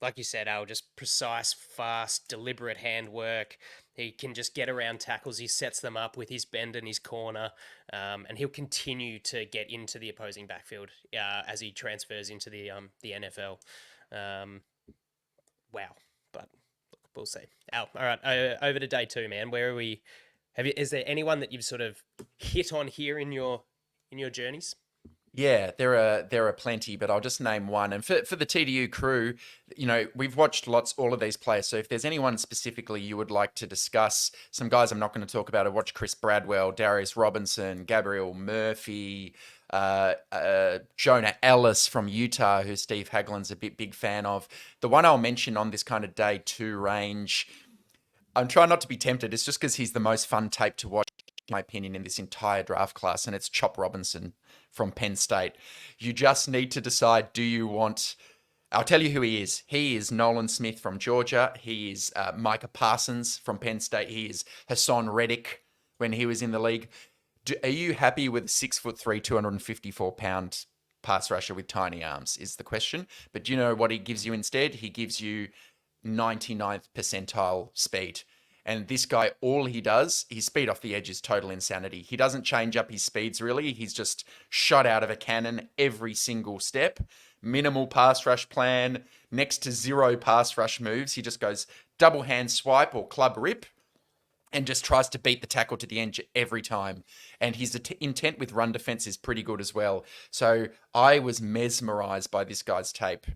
Speaker 5: Like you said, Al, just precise, fast, deliberate handwork. He can just get around tackles. He sets them up with his bend and his corner, and he'll continue to get into the opposing backfield as he transfers into the NFL. Wow, but we'll see. Al, all right, over to day 2, man. Where are we? Is there anyone that you've sort of hit on here in your journeys?
Speaker 7: Yeah, there are plenty, but I'll just name one. And for the TDU crew, we've watched all of these players. So if there's anyone specifically you would like to discuss, some guys I'm not going to talk about, I watched Chris Bradwell, Darius Robinson, Gabriel Murphy, Jonah Ellis from Utah, who Steve Haglin's a big fan of. The one I'll mention on this kind of day 2 range, I'm trying not to be tempted. It's just because he's the most fun tape to watch, in my opinion, in this entire draft class, and it's Chop Robinson from Penn State. You just need to decide, do you want I'll tell you who he is. He is Nolan Smith from Georgia. He is Micah Parsons from Penn State. He is Hassan Reddick when he was in the league. Are you happy with a 6'3", 254-pound pass rusher with tiny arms is the question. But do you know what he gives you instead? He gives you 99th percentile speed. And this guy, all he does, his speed off the edge is total insanity. He doesn't change up his speeds really. He's just shot out of a cannon every single step. Minimal pass rush plan, next to zero pass rush moves. He just goes double hand swipe or club rip and just tries to beat the tackle to the edge every time. And his intent with run defense is pretty good as well. So I was mesmerized by this guy's tape.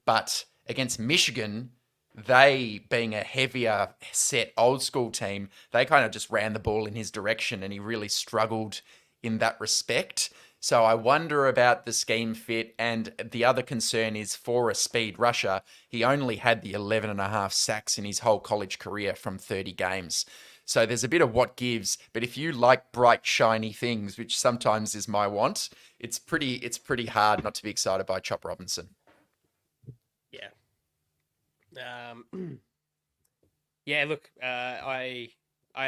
Speaker 7: But against Michigan, they, being a heavier set old school team, they kind of just ran the ball in his direction and he really struggled in that respect. So I wonder about the scheme fit. And the other concern is for a speed rusher, he only had the 11.5 sacks in his whole college career from 30 games. So there's a bit of what gives. But if you like bright, shiny things, which sometimes is my want, it's pretty hard not to be excited by Chop Robinson.
Speaker 5: Yeah. Yeah, look, I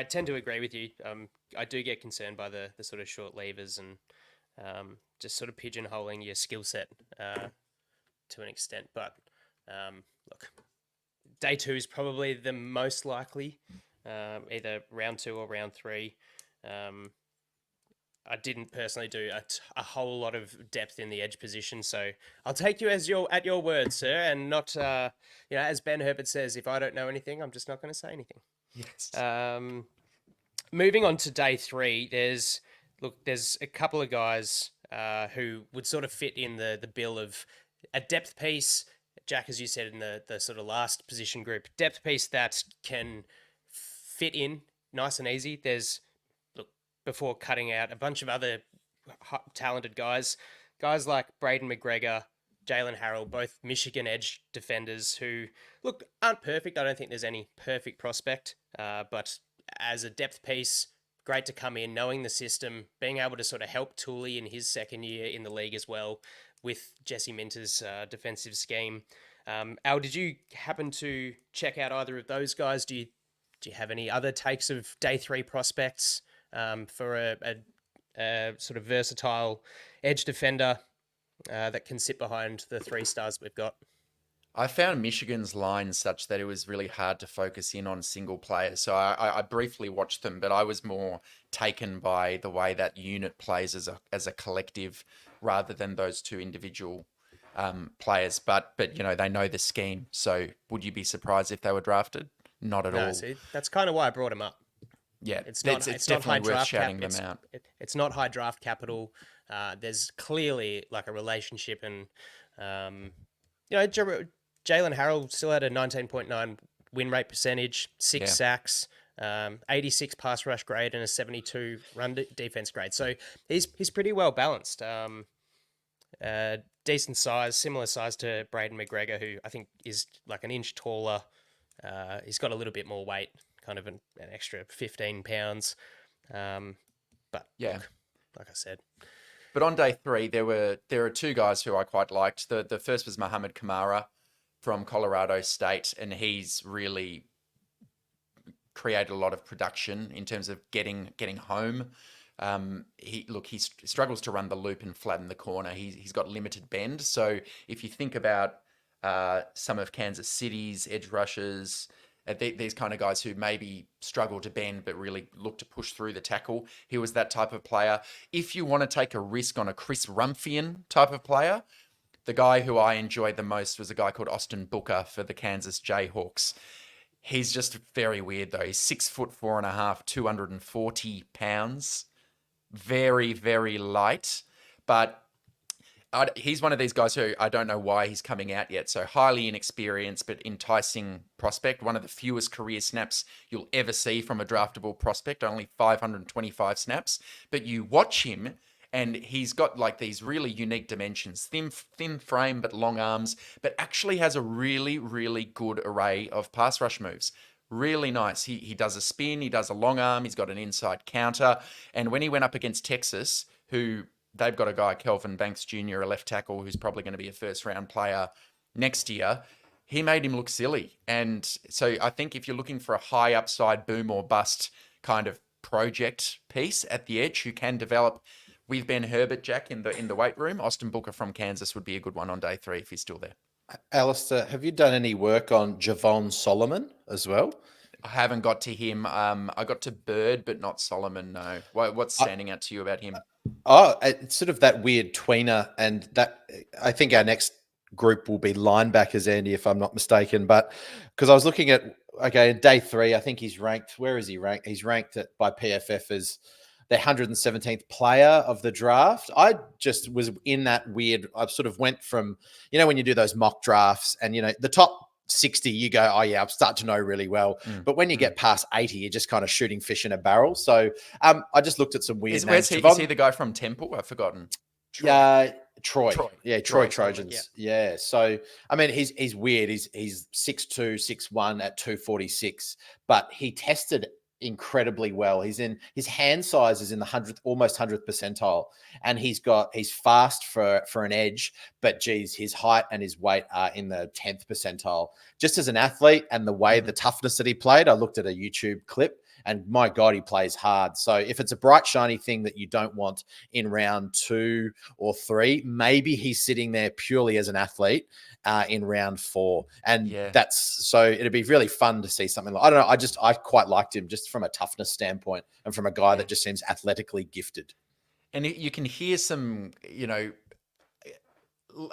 Speaker 5: tend to agree with you. I do get concerned by the sort of short levers and just sort of pigeonholing your skill set to an extent. But look, day 2 is probably the most likely, either round 2 or round 3. I didn't personally do a whole lot of depth in the edge position, so I'll take you at your word, sir, and not as Ben Herbert says, if I don't know anything, I'm just not going to say anything.
Speaker 7: Yes.
Speaker 5: Moving on to day 3, there's a couple of guys who would sort of fit in the bill of a depth piece. Jack, as you said in the sort of last position group, depth piece that can fit in nice and easy. There's before cutting out a bunch of other talented guys like Braden McGregor, Jalen Harrell, both Michigan edge defenders who, look, aren't perfect. I don't think there's any perfect prospect, but as a depth piece, great to come in, knowing the system, being able to sort of help Tooley in his second year in the league as well with Jesse Minter's defensive scheme. Al, did you happen to check out either of those guys? Do you have any other takes of day 3 prospects for a sort of versatile edge defender that can sit behind the 3 stars we've got?
Speaker 7: I found Michigan's line such that it was really hard to focus in on single players. So I briefly watched them, but I was more taken by the way that unit plays as a collective rather than those 2 individual players. But they know the scheme. So would you be surprised if they were drafted? Not at all.
Speaker 5: See, that's kind of why I brought them up.
Speaker 7: Yeah,
Speaker 5: it's
Speaker 7: definitely
Speaker 5: not high
Speaker 7: worth
Speaker 5: draft
Speaker 7: shouting them out.
Speaker 5: It's not high draft capital. There's clearly like a relationship, and Jalen Harrell still had a 19.9 win rate percentage, 6 sacks, 86 pass rush grade, and a 72 run defense grade. So he's pretty well balanced. Decent size, similar size to Braden McGregor, who I think is like an inch taller. He's got a little bit more weight, kind of an extra 15 pounds. But
Speaker 7: yeah,
Speaker 5: look, like I said.
Speaker 7: But on day 3, there are 2 guys who I quite liked. The first was Muhammad Kamara from Colorado State, and he's really created a lot of production in terms of getting home. He struggles to run the loop and flatten the corner. He's got limited bend. So if you think about some of Kansas City's edge rushers, these kind of guys who maybe struggle to bend but really look to push through the tackle, he was that type of player. If you want to take a risk on a Chris Rumphian type of player, the guy who I enjoyed the most was a guy called Austin Booker for the Kansas Jayhawks. He's just very weird though. He's 6'4.5", 240 pounds. Very, very light. But he's one of these guys who I don't know why he's coming out yet. So highly inexperienced, but enticing prospect. One of the fewest career snaps you'll ever see from a draftable prospect, only 525 snaps. But you watch him and he's got like these really unique dimensions, thin frame, but long arms, but actually has a really, really good array of pass rush moves. Really nice. He does a spin, he does a long arm, he's got an inside counter. And when he went up against Texas, who they've got a guy, Kelvin Banks Jr., a left tackle, who's probably going to be a first-round player next year. He made him look silly. And so I think if you're looking for a high upside boom or bust kind of project piece at the edge who can develop with Ben Herbert, Jack, in the weight room, Austin Booker from Kansas would be a good one on day 3 if he's still there.
Speaker 6: Alistair, have you done any work on Javon Solomon as well?
Speaker 7: I haven't got to him. I got to Bird, but not Solomon, no. What's standing out to you about him?
Speaker 6: Oh, it's sort of that weird tweener, and that I think our next group will be linebackers, Andy, if I'm not mistaken. But because I was looking at, okay, day 3, I think he's ranked. Where is he ranked? He's ranked by PFF as the 117th player of the draft. I just was in that weird. I sort of went from, when you do those mock drafts, and the top 60, you go, oh yeah, I'm starting to know really well. But when you get past 80, you're just kind of shooting fish in a barrel. So I just looked at some weird names.
Speaker 7: Is he the guy from Temple? I've forgotten.
Speaker 6: Troy. Yeah, Troy Trojans. Yeah. So, I mean, he's weird. He's 6'2", 6'1" at 246, but he tested incredibly well. His hand size is in the almost 100th percentile, and he's fast for an edge, but geez, his height and his weight are in the 10th percentile. Just as an athlete and the way the toughness that he played, I looked at a YouTube clip, and my God, he plays hard. So if it's a bright, shiny thing that you don't want in round 2 or 3, maybe he's sitting there purely as an athlete in round 4. And so it'd be really fun to see something like, I don't know. I quite liked him just from a toughness standpoint and from a guy that just seems athletically gifted.
Speaker 7: And you can hear some,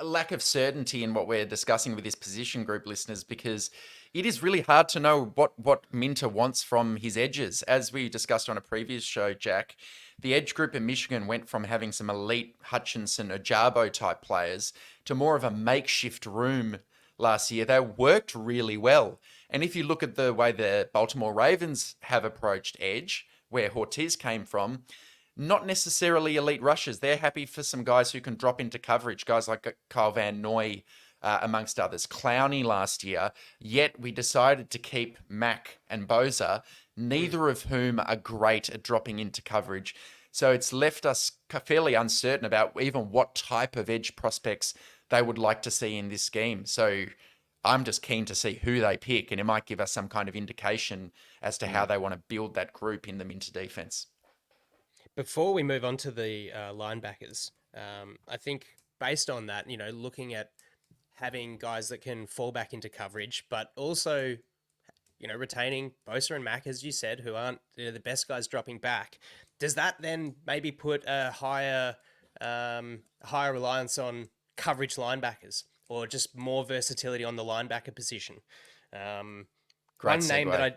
Speaker 7: lack of certainty in what we're discussing with this position group, listeners, because it is really hard to know what Minter wants from his edges. As we discussed on a previous show, Jack, the edge group in Michigan went from having some elite Hutchinson, Ajabo type players to more of a makeshift room last year. They worked really well. And if you look at the way the Baltimore Ravens have approached edge, where Ortiz came from, not necessarily elite rushers. They're happy for some guys who can drop into coverage, guys like Kyle Van Noy, amongst others. Clowney last year, yet we decided to keep Mack and Boza, neither of whom are great at dropping into coverage. So it's left us fairly uncertain about even what type of edge prospects they would like to see in this scheme. So I'm just keen to see who they pick, and it might give us some kind of indication as to how they want to build that group in the Minter defense.
Speaker 5: Before we move on to the linebackers, I think based on that, looking at having guys that can fall back into coverage, but also, retaining Bosa and Mack, as you said, who aren't the best guys dropping back, does that then maybe put a higher reliance on coverage linebackers, or just more versatility on the linebacker position?
Speaker 7: Great segue.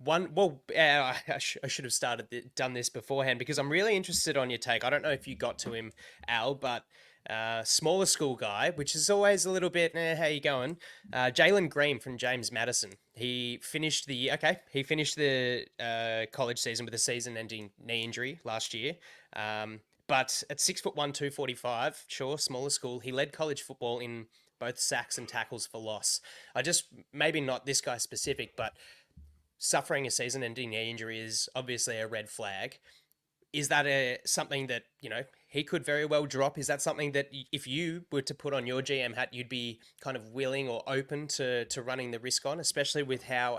Speaker 5: I should have done this beforehand, because I'm really interested on your take. I don't know if you got to him, Al, but smaller school guy, which is always a little bit, how you going? Jalen Green from James Madison. He finished the college season with a season-ending knee injury last year. But at 6'1", 245, sure, smaller school, he led college football in both sacks and tackles for loss. Maybe not this guy specific, but suffering a season-ending knee injury is obviously a red flag. Is that something that, he could very well drop? Is that something that if you were to put on your GM hat, you'd be kind of willing or open to running the risk on, especially with how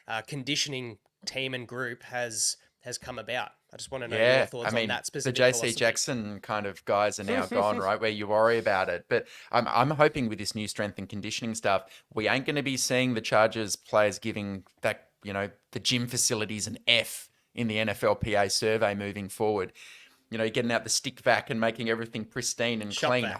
Speaker 5: our conditioning team and group has come about? I just want to know your thoughts on that specific
Speaker 7: the JC
Speaker 5: philosophy.
Speaker 7: Jackson kind of guys are now gone, right, where you worry about it. But I'm hoping with this new strength and conditioning stuff, we ain't going to be seeing the Chargers players giving that, the gym facilities an F in the NFLPA survey moving forward. Getting out the stick vac and making everything pristine and clean.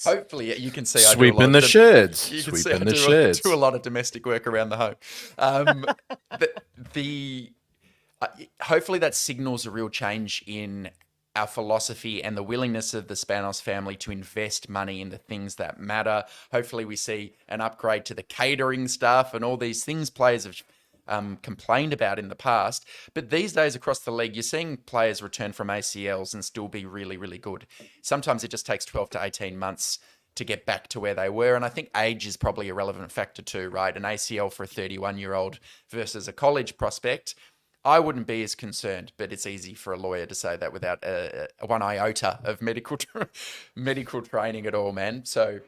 Speaker 7: Hopefully, you can see
Speaker 6: sweeping the sheds. You can see I
Speaker 7: do a lot of domestic work around the home. Hopefully that signals a real change in our philosophy and the willingness of the Spanos family to invest money in the things that matter. Hopefully we see an upgrade to the catering stuff and all these things players have complained about in the past. But these days across the league, you're seeing players return from ACLs and still be really, really good. Sometimes it just takes 12 to 18 months to get back to where they were. And I think age is probably a relevant factor too, right? An ACL for a 31-year-old versus a college prospect. I wouldn't be as concerned, but it's easy for a lawyer to say that without one iota of medical training at all, man. So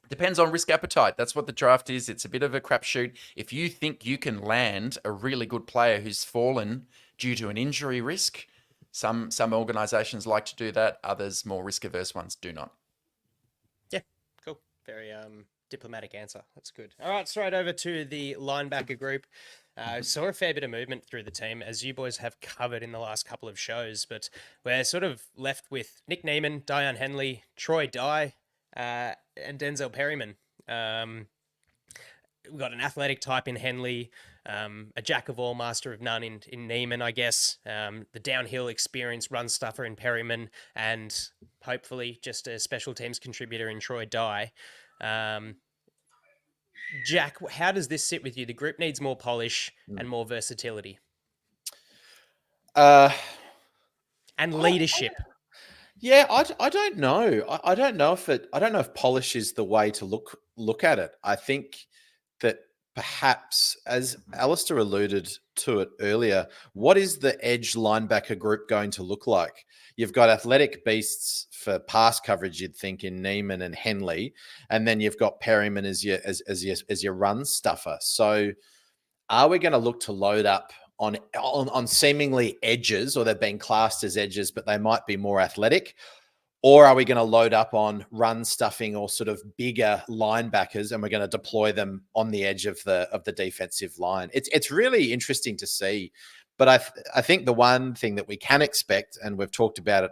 Speaker 7: depends on risk appetite. That's what the draft is. It's a bit of a crapshoot. If you think you can land a really good player who's fallen due to an injury risk, some organizations like to do that. Others, more risk-averse ones, do not.
Speaker 5: Yeah, cool. Very diplomatic answer. That's good. All right, straight over to the linebacker group. Saw a fair bit of movement through the team, as you boys have covered in the last couple of shows, but we're sort of left with Nick Neiman, Dion Henley, Troy Dye, and Denzel Perryman. We've got an athletic type in Henley, a jack of all, master of none in Neiman, I guess, the downhill experience run stuffer in Perryman, and hopefully just a special teams contributor in Troy Dye. Jack, how does this sit with you? The group needs more polish and more versatility.
Speaker 6: And
Speaker 5: leadership.
Speaker 6: I don't know. I don't know if polish is the way to look at it. I think that perhaps, as Alistair alluded to it earlier, what is the edge linebacker group going to look like? You've got athletic beasts for pass coverage, you'd think, in Neiman and Henley, and then you've got Perryman as your run stuffer. So are we going to look to load up on seemingly edges, or they've been classed as edges, but they might be more athletic? Or are we going to load up on run stuffing or sort of bigger linebackers, and we're going to deploy them on the edge of the defensive line? It's really interesting to see. But I think the one thing that we can expect, and we've talked about it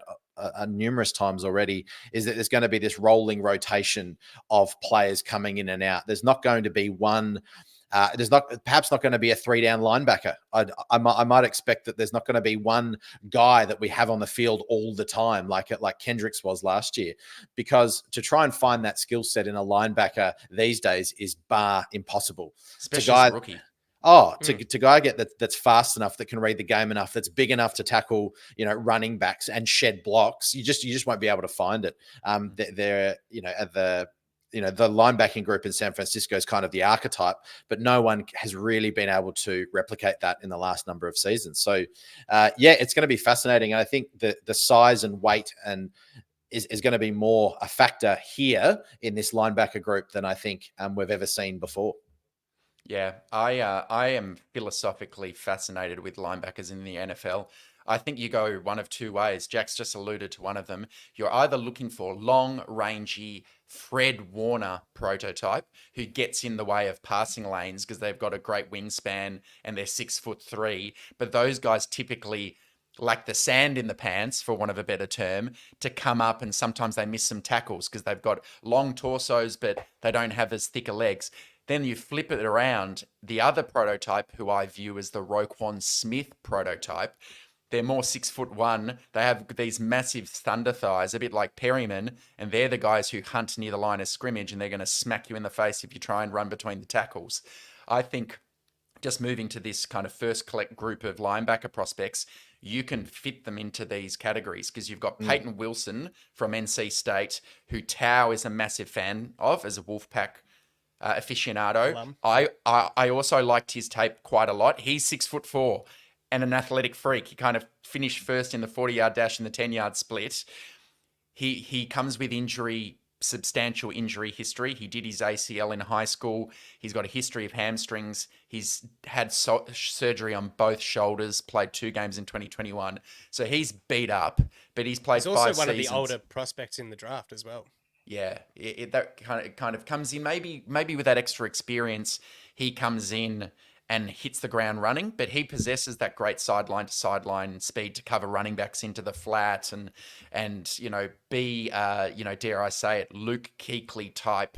Speaker 6: numerous times already, is that there's going to be this rolling rotation of players coming in and out. There's not going to be one. There's perhaps not going to be a 3-down linebacker. I might expect that there's not going to be one guy that we have on the field all the time, like Kendricks was last year, because to try and find that skill set in a linebacker these days is bar impossible.
Speaker 7: Especially as a rookie.
Speaker 6: To guy that's fast enough, that can read the game enough, that's big enough to tackle, running backs and shed blocks. You just won't be able to find it. They're at the linebacking group in San Francisco is kind of the archetype, but no one has really been able to replicate that in the last number of seasons. So, it's going to be fascinating. And I think the size and weight is going to be more a factor here in this linebacker group than I think we've ever seen before.
Speaker 7: Yeah, I am philosophically fascinated with linebackers in the NFL. I think you go one of two ways. Jack's just alluded to one of them. You're either looking for long, rangy Fred Warner prototype who gets in the way of passing lanes because they've got a great wingspan and they're 6'3", but those guys typically lack the sand in the pants, for want of a better term, to come up, and sometimes they miss some tackles because they've got long torsos, but they don't have as thicker legs. Then you flip it around, the other prototype, who I view as the Roquan Smith prototype, they're more 6'1". They have these massive thunder thighs, a bit like Perryman, and they're the guys who hunt near the line of scrimmage, and they're going to smack you in the face if you try and run between the tackles. I think just moving to this kind of first collect group of linebacker prospects, you can fit them into these categories because you've got Peyton Wilson from NC State, who Tao is a massive fan of as a Wolfpack aficionado. I also liked his tape quite a lot. He's 6'4" and an athletic freak. He kind of finished first in the 40-yard dash and the 10-yard split. He comes with substantial injury history. He did his ACL in high school. He's got a history of hamstrings. He's had surgery on both shoulders, played 2 games in 2021. So he's beat up, but he's played 5 seasons.
Speaker 5: He's also one of the older prospects in the draft as well.
Speaker 7: Yeah, that kind of comes in. Maybe with that extra experience, he comes in and hits the ground running, but he possesses that great sideline to sideline speed to cover running backs into the flat and be dare I say it, Luke Kuechly type,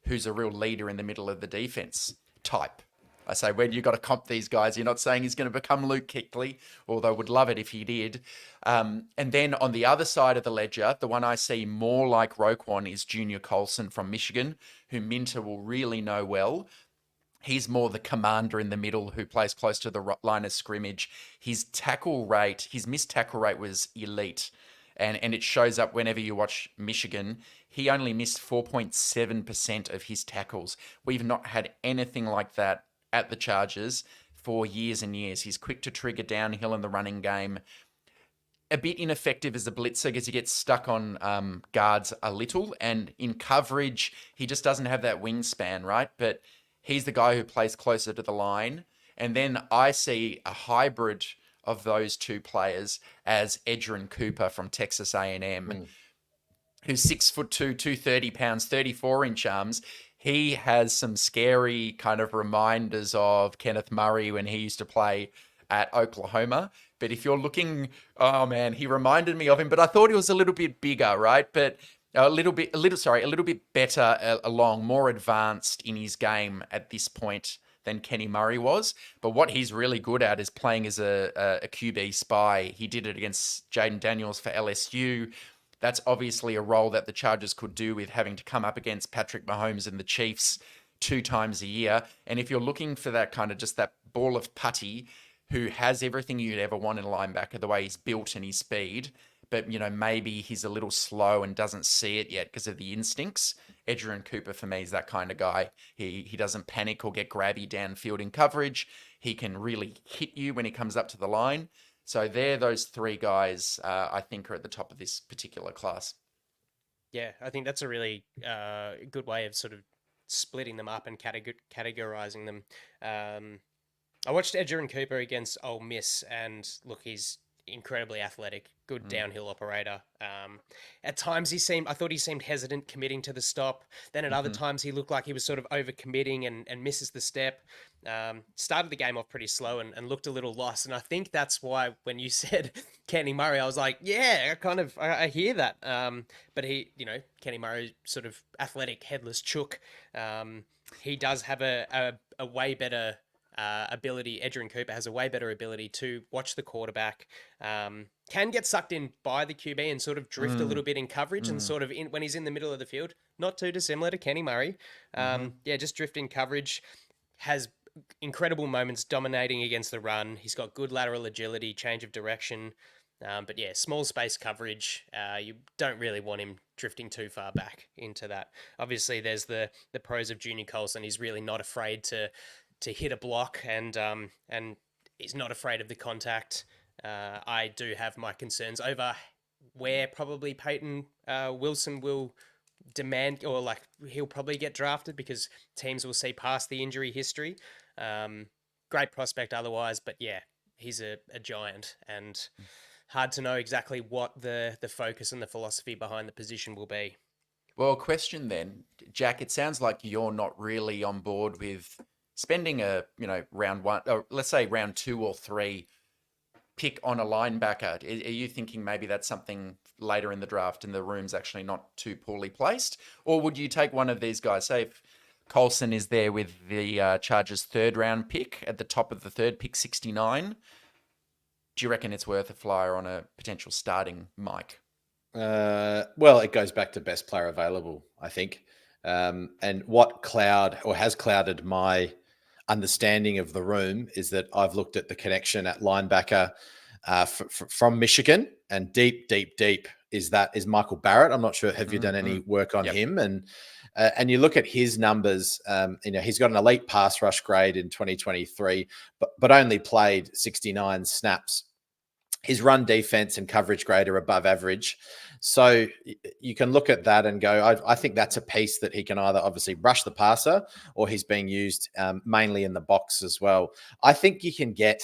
Speaker 7: who's a real leader in the middle of the defense type. I say, when you got to comp these guys, you're not saying he's going to become Luke Kuechly, although would love it if he did. And then on the other side of the ledger, the one I see more like Roquan is Junior Colson from Michigan, who Minter will really know well. He's more the commander in the middle who plays close to the line of scrimmage. His missed tackle rate was elite. And it shows up whenever you watch Michigan. He only missed 4.7% of his tackles. We've not had anything like that at the Chargers for years and years. He's quick to trigger downhill in the running game. A bit ineffective as a blitzer because he gets stuck on guards a little. And in coverage, he just doesn't have that wingspan, right? But he's the guy who plays closer to the line. And then I see a hybrid of those two players as Edgerrin Cooper from Texas A&M, who's 6'2", 230 pounds, 34-inch arms. He has some scary kind of reminders of Kenneth Murray when he used to play at Oklahoma. But if you're looking, oh man, he reminded me of him, but I thought he was a little bit bigger, right? But a little bit better along, more advanced in his game at this point than Kenny Murray was. But what he's really good at is playing as a QB spy. He did it against Jaden Daniels for LSU. That's obviously a role that the Chargers could do with having to come up against Patrick Mahomes and the Chiefs 2 times a year. And if you're looking for that kind of just that ball of putty who has everything you'd ever want in a linebacker, the way he's built and his speed, but, you know, maybe he's a little slow and doesn't see it yet because of the instincts. Edgerrin Cooper, for me, is that kind of guy. He doesn't panic or get grabby downfield in coverage. He can really hit you when he comes up to the line. So those 3 guys, I think, are at the top of this particular class.
Speaker 5: Yeah, I think that's a really good way of sort of splitting them up and categorizing them. I watched Edgerrin Cooper against Ole Miss, and look, he's incredibly athletic, good downhill operator. At times I thought he seemed hesitant committing to the stop. Then at other times he looked like he was sort of over committing and misses the step. Started the game off pretty slow and looked a little lost. And I think that's why when you said Kenny Murray, I was like, yeah, I hear that. But Kenny Murray, sort of athletic, headless chook. He does have a way better ability. Edgerrin Cooper has a way better ability to watch the quarterback, can get sucked in by the QB and sort of drift a little bit in coverage and sort of when he's in the middle of the field, not too dissimilar to Kenny Murray. Just drift in coverage, has incredible moments dominating against the run. He's got good lateral agility, change of direction. But yeah, small space coverage, you don't really want him drifting too far back into that. Obviously, there's the pros of Junior Colson. He's really not afraid to hit a block and he's not afraid of the contact. I do have my concerns over where probably Peyton Wilson will demand, or like he'll probably get drafted because teams will see past the injury history. Great prospect otherwise, but yeah, he's a giant and hard to know exactly what the focus and the philosophy behind the position will be.
Speaker 7: Well, question then, Jack, it sounds like you're not really on board with spending round 1, or let's say round 2 or 3 pick on a linebacker. Are you thinking maybe that's something later in the draft and the room's actually not too poorly placed? Or would you take one of these guys? Say if Colson is there with the Chargers' 3rd round pick at the top of the 3rd, pick 69. Do you reckon it's worth a flyer on a potential starting Mike?
Speaker 6: Well, it goes back to best player available, I think. And what has clouded my understanding of the room is that I've looked at the connection at linebacker from Michigan, and deep is Michael Barrett. I'm not sure. Have you done any work on him? And you look at his numbers. He's got an elite pass rush grade in 2023, but only played 69 snaps. His run defense and coverage grade are above average. So you can look at that and go, I think that's a piece that he can either obviously rush the passer or he's being used mainly in the box as well. I think you can get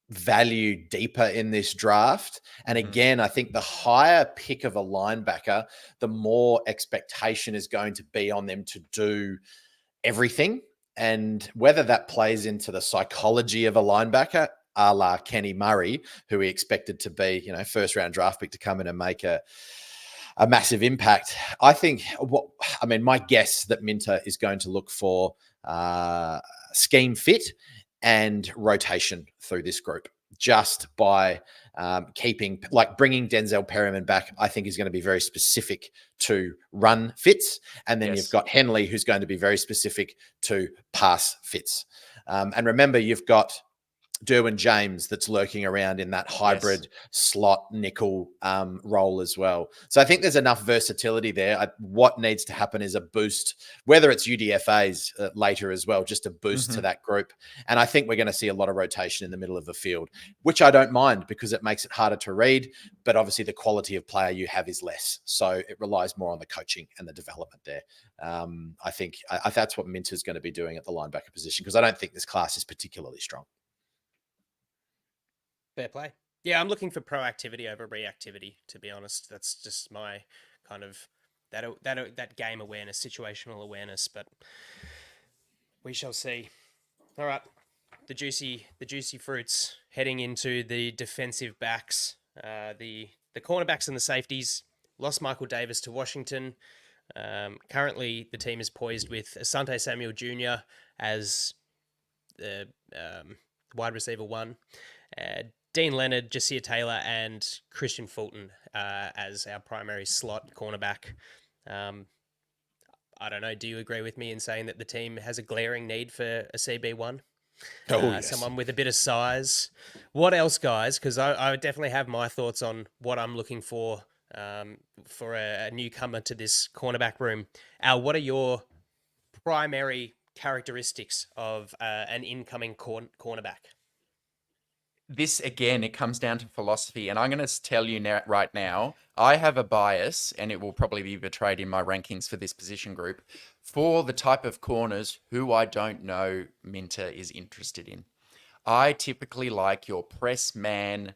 Speaker 6: value deeper in this draft. And again, I think the higher pick of a linebacker, the more expectation is going to be on them to do everything. And whether that plays into the psychology of a linebacker, a la Kenny Murray, who we expected to be, 1st round draft pick to come in and make a massive impact. I think my guess that Minter is going to look for scheme fit and rotation through this group just by bringing Denzel Perryman back. I think is going to be very specific to run fits. And then you've got Henley, who's going to be very specific to pass fits. And remember, you've got Derwin James that's lurking around in that hybrid slot nickel role as well. So I think there's enough versatility there. What needs to happen is a boost, whether it's UDFAs later as well, just a boost to that group. And I think we're going to see a lot of rotation in the middle of the field, which I don't mind because it makes it harder to read. But obviously the quality of player you have is less. So it relies more on the coaching and the development there. I think that's what Minter's going to be doing at the linebacker position, because I don't think this class is particularly strong.
Speaker 5: Fair play. Yeah, I'm looking for proactivity over reactivity, to be honest. That's just my kind of that game awareness, situational awareness, but we shall see. All right. The juicy fruits heading into the defensive backs. The cornerbacks and the safeties lost Michael Davis to Washington. Currently, the team is poised with Asante Samuel Jr. as the wide receiver 1. Dean Leonard, Jasir Taylor, and Christian Fulton as our primary slot cornerback. I don't know. Do you agree with me in saying that the team has a glaring need for a CB1?
Speaker 6: Yes.
Speaker 5: Someone with a bit of size. What else, guys? Because I definitely have my thoughts on what I'm looking for a newcomer to this cornerback room. Al, what are your primary characteristics of an incoming cornerback?
Speaker 7: This, again, it comes down to philosophy. And I'm going to tell you right now, I have a bias, and it will probably be betrayed in my rankings for this position group, for the type of corners who I don't know Minter is interested in. I typically like your press man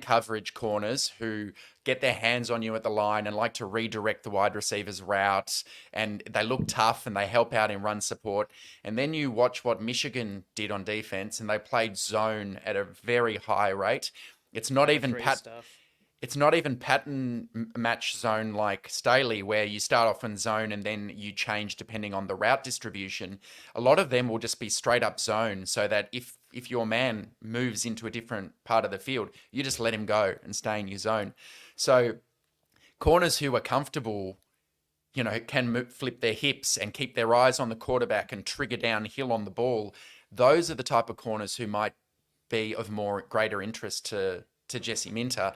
Speaker 7: coverage corners who get their hands on you at the line and like to redirect the wide receiver's route, and they look tough and they help out in run support. And then you watch what Michigan did on defense, and they played zone at a very high rate. It's not even pattern match zone like Staley, where you start off in zone and then you change depending on the route distribution. A lot of them will just be straight up zone, so that if your man moves into a different part of the field, you just let him go and stay in your zone. So corners who are comfortable, can flip their hips and keep their eyes on the quarterback and trigger downhill on the ball. Those are the type of corners who might be of greater interest to Jesse Minter.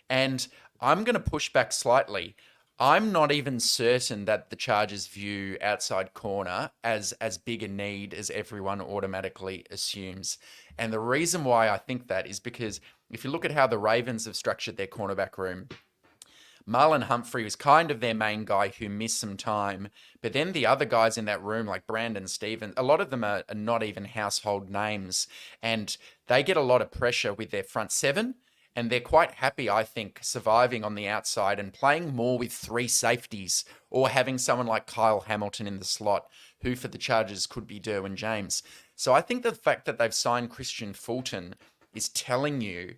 Speaker 7: And I'm going to push back slightly. I'm not even certain that the Chargers view outside corner as big a need as everyone automatically assumes. And the reason why I think that is because if you look at how the Ravens have structured their cornerback room, Marlon Humphrey was kind of their main guy who missed some time. But then the other guys in that room, like Brandon Stevens, a lot of them are not even household names. And they get a lot of pressure with their front seven. And they're quite happy, I think, surviving on the outside and playing more with 3 safeties, or having someone like Kyle Hamilton in the slot, who for the Chargers could be Derwin James. So I think the fact that they've signed Christian Fulton is telling you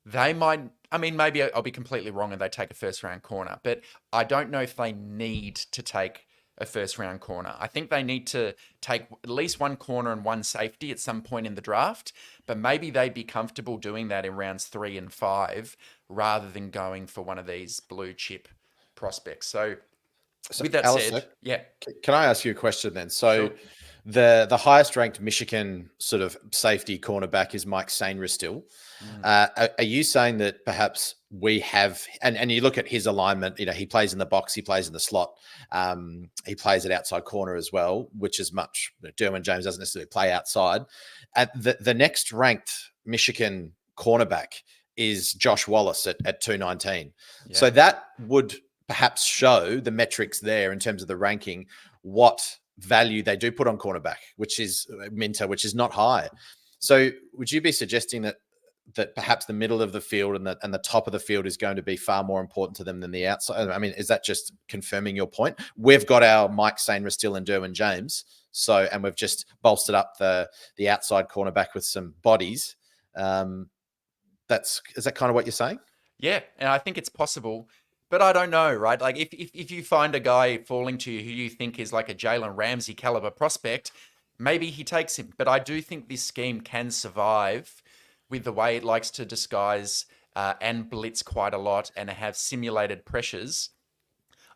Speaker 7: they might, maybe I'll be completely wrong and they take a first-round corner, but I don't know if they need to take a first-round corner. I think they need to take at least 1 corner and 1 safety at some point in the draft, but maybe they'd be comfortable doing that in rounds 3 and 5 rather than going for one of these blue chip prospects. So with that
Speaker 6: Alistair,
Speaker 7: said, yeah.
Speaker 6: Can I ask you a question then? So
Speaker 7: Sure.
Speaker 6: the highest ranked Michigan sort of safety cornerback is Mike Sainristil still. Are you saying that perhaps we have, and you look at his alignment, he plays in the box, he plays in the slot, he plays at outside corner as well, which is much, Derwin James doesn't necessarily play outside. At the next ranked Michigan cornerback is Josh Wallace at 219. Yeah. So that would perhaps show the metrics there in terms of the ranking, what value they do put on cornerback, which is Minter, which is not high. So would you be suggesting that perhaps the middle of the field and the top of the field is going to be far more important to them than the outside? Is that just confirming your point? We've got our Mike Sainristil still and Derwin James. And we've just bolstered up the outside cornerback with some bodies. Is that kind of what you're saying?
Speaker 7: Yeah. And I think it's possible, but I don't know, right? Like if you find a guy falling to you who you think is like a Jalen Ramsey caliber prospect, maybe he takes him. But I do think this scheme can survive with the way it likes to disguise and blitz quite a lot and have simulated pressures.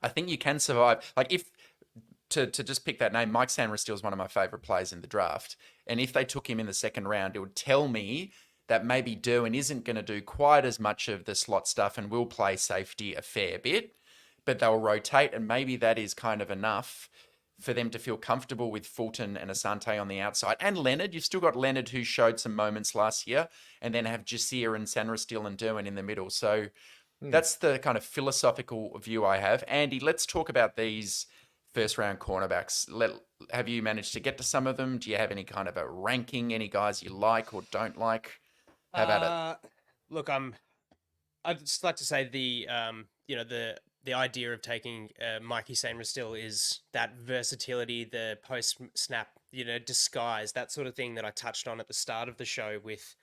Speaker 7: I think you can survive. Like to just pick that name, Mike Sandersteele is one of my favorite players in the draft. And if they took him in the second round, it would tell me that maybe Derwin isn't going to do quite as much of the slot stuff and will play safety a fair bit, but they'll rotate. And maybe that is kind of enough for them to feel comfortable with Fulton and Asante on the outside. And Leonard, you've still got Leonard, who showed some moments last year, and then have Jasir and Sandersteele and Derwin in the middle. So that's the kind of philosophical view I have. Andy, let's talk about these first round cornerbacks. Have you managed to get to some of them? Do you have any kind of a ranking? Any guys you like or don't like? How about it?
Speaker 5: Look, I'd just like to say the idea of taking Mikey Sandersteele is that versatility, the post snap, disguise, that sort of thing that I touched on at the start of the show with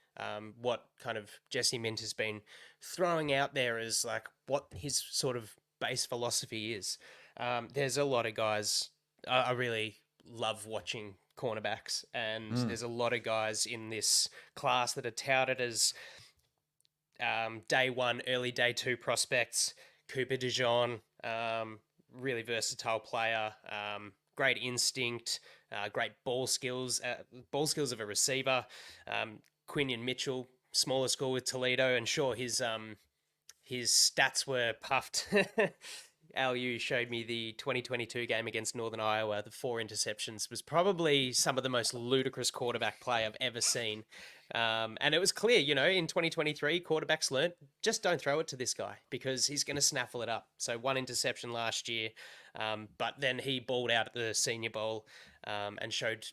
Speaker 5: what kind of Jesse Mint has been throwing out there as like what his sort of base philosophy is. There's a lot of guys I really love watching cornerbacks, and there's a lot of guys in this class that are touted as day one, early day two prospects. Cooper DeJean, really versatile player, great instinct, great ball skills of a receiver. Quinion Mitchell, smaller school with Toledo, and sure, his stats were puffed. LU showed me the 2022 game against Northern Iowa. The 4 interceptions was probably some of the most ludicrous quarterback play I've ever seen. And it was clear, in 2023, quarterbacks learnt, just don't throw it to this guy because he's going to snaffle it up. So 1 interception last year, but then he balled out at the Senior Bowl and showed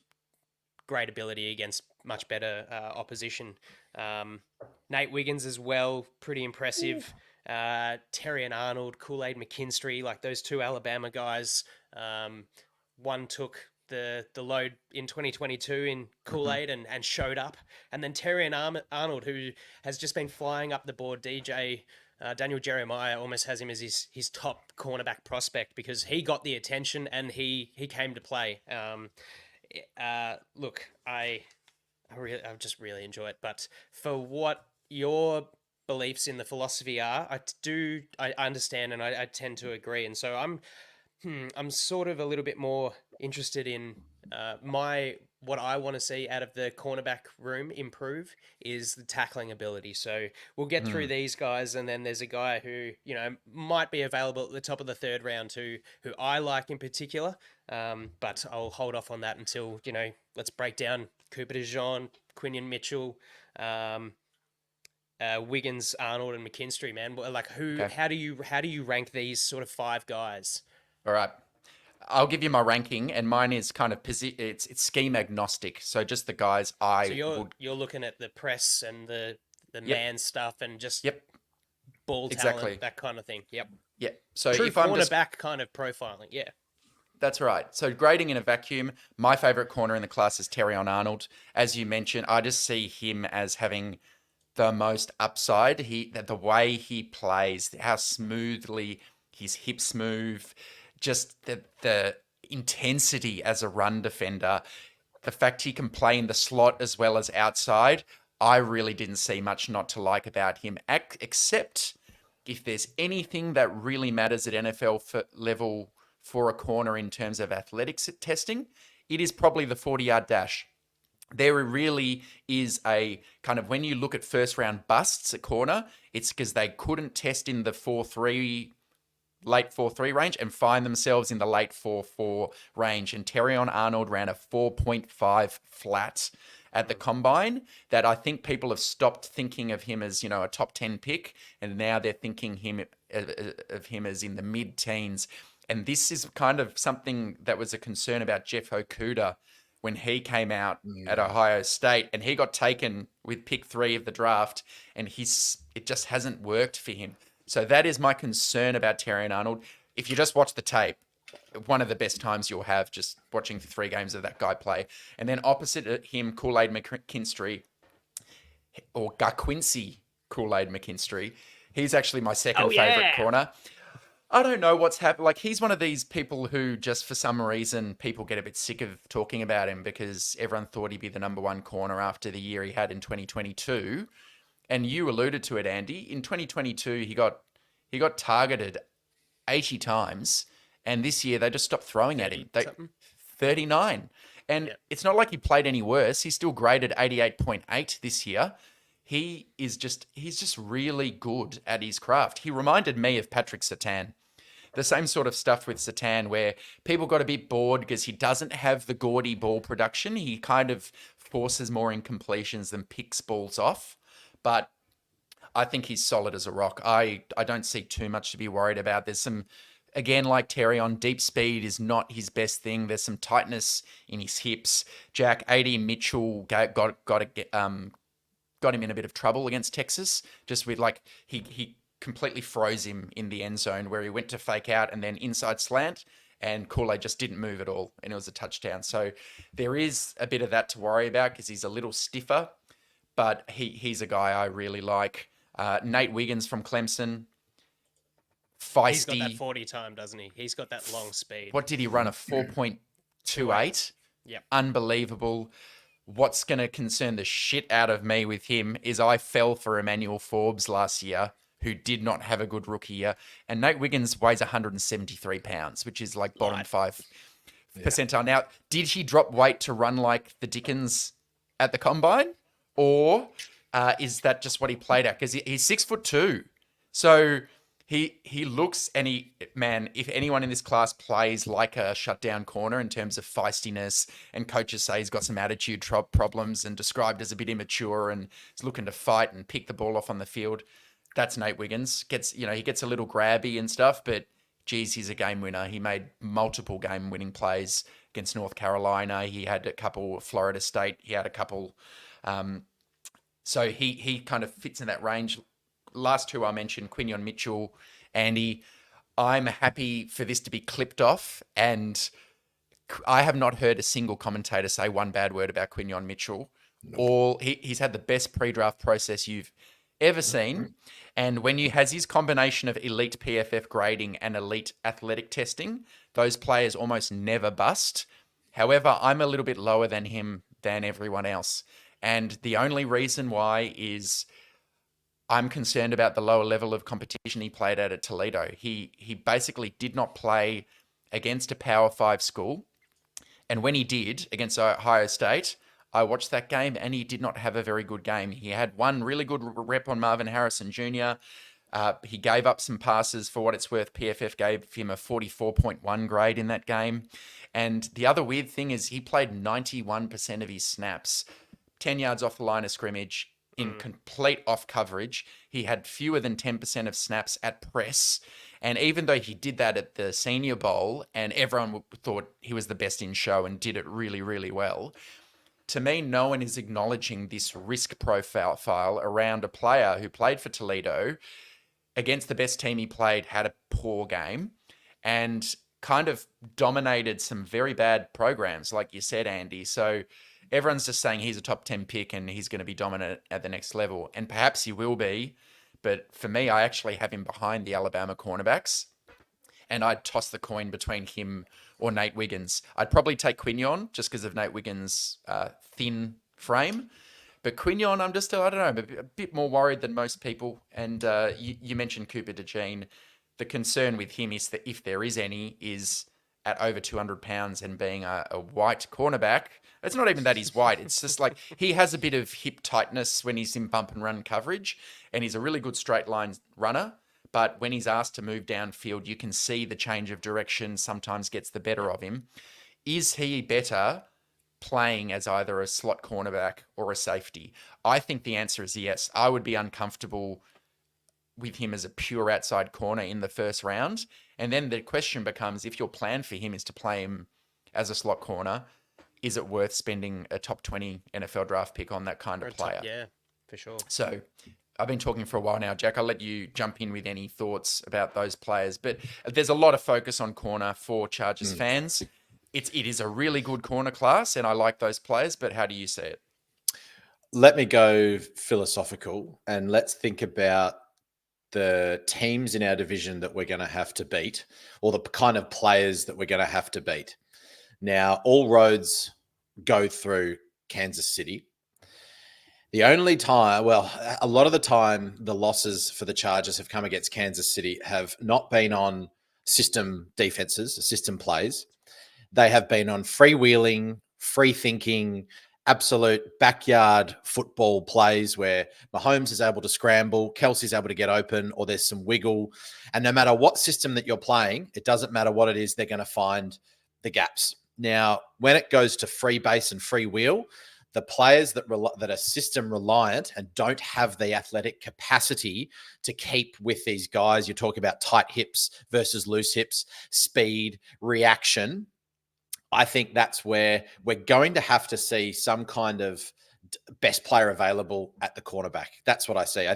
Speaker 5: great ability against much better opposition. Nate Wiggins as well, pretty impressive. Terry and Arnold, Kool-Aid McKinstry, like those 2 Alabama guys. One took the load in 2022 in Kool-Aid and showed up. And then Terry and Arnold, who has just been flying up the board. Daniel Jeremiah almost has him as his top cornerback prospect because he got the attention and he came to play. Look, I just really enjoy it. But for what your beliefs in the philosophy are, I understand and I tend to agree. And so I'm sort of a little bit more interested in what I want to see out of the cornerback room improve is the tackling ability. So we'll get through these guys, and then there's a guy who might be available at the top of the 3rd round who I like in particular, but I'll hold off on that until let's break down Cooper DeJean, Quinion Mitchell, Wiggins, Arnold, and McKinstry. Man, like
Speaker 7: Okay.
Speaker 5: How do you rank these sort of 5 guys?
Speaker 7: All right. I'll give you my ranking, and mine is kind of it's scheme agnostic. So just the guys
Speaker 5: you're looking at the press and the man stuff and just ball talent, that kind of thing. Yep.
Speaker 7: Yeah. So
Speaker 5: True
Speaker 7: if I'm
Speaker 5: cornerback kind of profiling, yeah.
Speaker 7: That's right. So grading in a vacuum, my favorite corner in the class is Terrion Arnold. As you mentioned, I just see him as having the most upside. The way he plays, how smoothly his hips move, just the intensity as a run defender, the fact he can play in the slot as well as outside. I really didn't see much not to like about him, except if there's anything that really matters at NFL level for a corner in terms of athletics testing, it is probably the 40-yard dash. There really is a kind of, when you look at first round busts at corner, it's because they couldn't test in the 4.3, late 4.3 range and find themselves in the late 4.4 range. And Terrion Arnold ran a 4.5 flat at the combine that I think people have stopped thinking of him as, a top 10 pick. And now they're thinking of him as in the mid-teens. And this is kind of something that was a concern about Jeff Okuda when he came out at Ohio State, and he got taken with pick 3 of the draft, and it just hasn't worked for him. So that is my concern about Terrion Arnold. If you just watch the tape, one of the best times you'll have just watching 3 games of that guy play. And then opposite him, Kool-Aid McKinstry, or Garquincy Kool-Aid McKinstry. He's actually my second favorite corner. I don't know what's happened. Like, he's one of these people who just for some reason people get a bit sick of talking about him because everyone thought he'd be the number 1 corner after the year he had in 2022. And you alluded to it, Andy. In 2022, he got targeted 80 times And this year they just stopped throwing at him. 39. And
Speaker 5: Yep.
Speaker 7: it's not like he played any worse. He's still graded 88.8 this year. He's just really good at his craft. He reminded me of Patrick Surtain. The same sort of stuff with Surtain, where people got a bit bored because he doesn't have the gaudy ball production. He kind of forces more incompletions than picks balls off. But I think he's solid as a rock. I don't see too much to be worried about. There's some, again, like Terry, on deep speed is not his best thing. There's some tightness in his hips. Jack, A.D. Mitchell got him in a bit of trouble against Texas, just with like he completely froze him in the end zone where he went to fake out and then inside slant, and Kool-Aid just didn't move at all, and it was a touchdown. So there is a bit of that to worry about because he's a little stiffer, but he's a guy I really like. Nate Wiggins from Clemson, feisty.
Speaker 5: He's got that 40 time, doesn't he? He's got that long speed.
Speaker 7: What did he run? A 4.28?
Speaker 5: Yep.
Speaker 7: Unbelievable. What's going to concern the shit out of me with him is I fell for Emmanuel Forbes last year, who did not have a good rookie year. And Nate Wiggins weighs 173 pounds, which is like bottom 5 percentile. Now, did he drop weight to run like the Dickens at the combine? Or is that just what he played at? Because he's 6'2". So he looks, and if anyone in this class plays like a shutdown corner in terms of feistiness, and coaches say he's got some attitude problems and described as a bit immature and is looking to fight and pick the ball off on the field, that's Nate Wiggins. He gets a little grabby and stuff, but geez, he's a game winner. He made multiple game-winning plays against North Carolina. He had a couple, Florida State. He had a couple. So he kind of fits in that range. Last two I mentioned, Quinion Mitchell, Andy. I'm happy for this to be clipped off, and I have not heard a single commentator say one bad word about Quinion Mitchell. Nope. He's had the best pre-draft process you've ever seen, and when you has his combination of elite PFF grading and elite athletic testing, those players almost never bust. However, I'm a little bit lower than him than everyone else, and the only reason why is I'm concerned about the lower level of competition he played at Toledo. He basically did not play against a Power 5 school, and when he did against Ohio State, I watched that game and he did not have a very good game. He had one really good rep on Marvin Harrison Jr. He gave up some passes. For what it's worth, PFF gave him a 44.1 grade in that game. And the other weird thing is he played 91% of his snaps, 10 yards off the line of scrimmage, in complete off coverage. He had fewer than 10% of snaps at press. And even though he did that at the Senior Bowl and everyone thought he was the best in show and did it really, really well, to me, no one is acknowledging this risk profile around a player who played for Toledo against the best team he played, had a poor game, and kind of dominated some very bad programs, like you said, Andy. So everyone's just saying he's a top 10 pick and he's going to be dominant at the next level. And perhaps he will be. But for me, I actually have him behind the Alabama cornerbacks. And I'd toss the coin between him or Nate Wiggins. I'd probably take Quinion just because of Nate Wiggins' thin frame. But Quinion, I'm just, I don't know, a bit more worried than most people. And you mentioned Cooper DeJean. The concern with him is that if there is any, is at over 200 pounds and being a white cornerback. It's not even that he's white. It's just like he has a bit of hip tightness when he's in bump and run coverage. And he's a really good straight line runner. But when he's asked to move downfield, you can see the change of direction sometimes gets the better of him. Is he better playing as either a slot cornerback or a safety? I think the answer is yes. I would be uncomfortable with him as a pure outside corner in the first round. And then the question becomes, if your plan for him is to play him as a slot corner, is it worth spending a top 20 NFL draft pick on that kind of player?
Speaker 5: Yeah, for sure.
Speaker 7: So I've been talking for a while now, Jack. I'll let you jump in with any thoughts about those players. But there's a lot of focus on corner for Chargers fans. It is a really good corner class, and I like those players. But how do you see it?
Speaker 6: Let me go philosophical, and let's think about the teams in our division that we're going to have to beat, or the kind of players that we're going to have to beat. Now, all roads go through Kansas City. The only time, well, a lot of the time, the losses for the Chargers have come against Kansas City have not been on system defenses, system plays. They have been on freewheeling, free thinking, absolute backyard football plays where Mahomes is able to scramble, Kelsey's able to get open, or there's some wiggle. And no matter what system that you're playing, it doesn't matter what it is, they're going to find the gaps. Now, when it goes to free base and free wheel, the players that are system reliant and don't have the athletic capacity to keep with these guys, you're talking about tight hips versus loose hips, speed, reaction. I think that's where we're going to have to see some kind of best player available at the cornerback. That's what I see.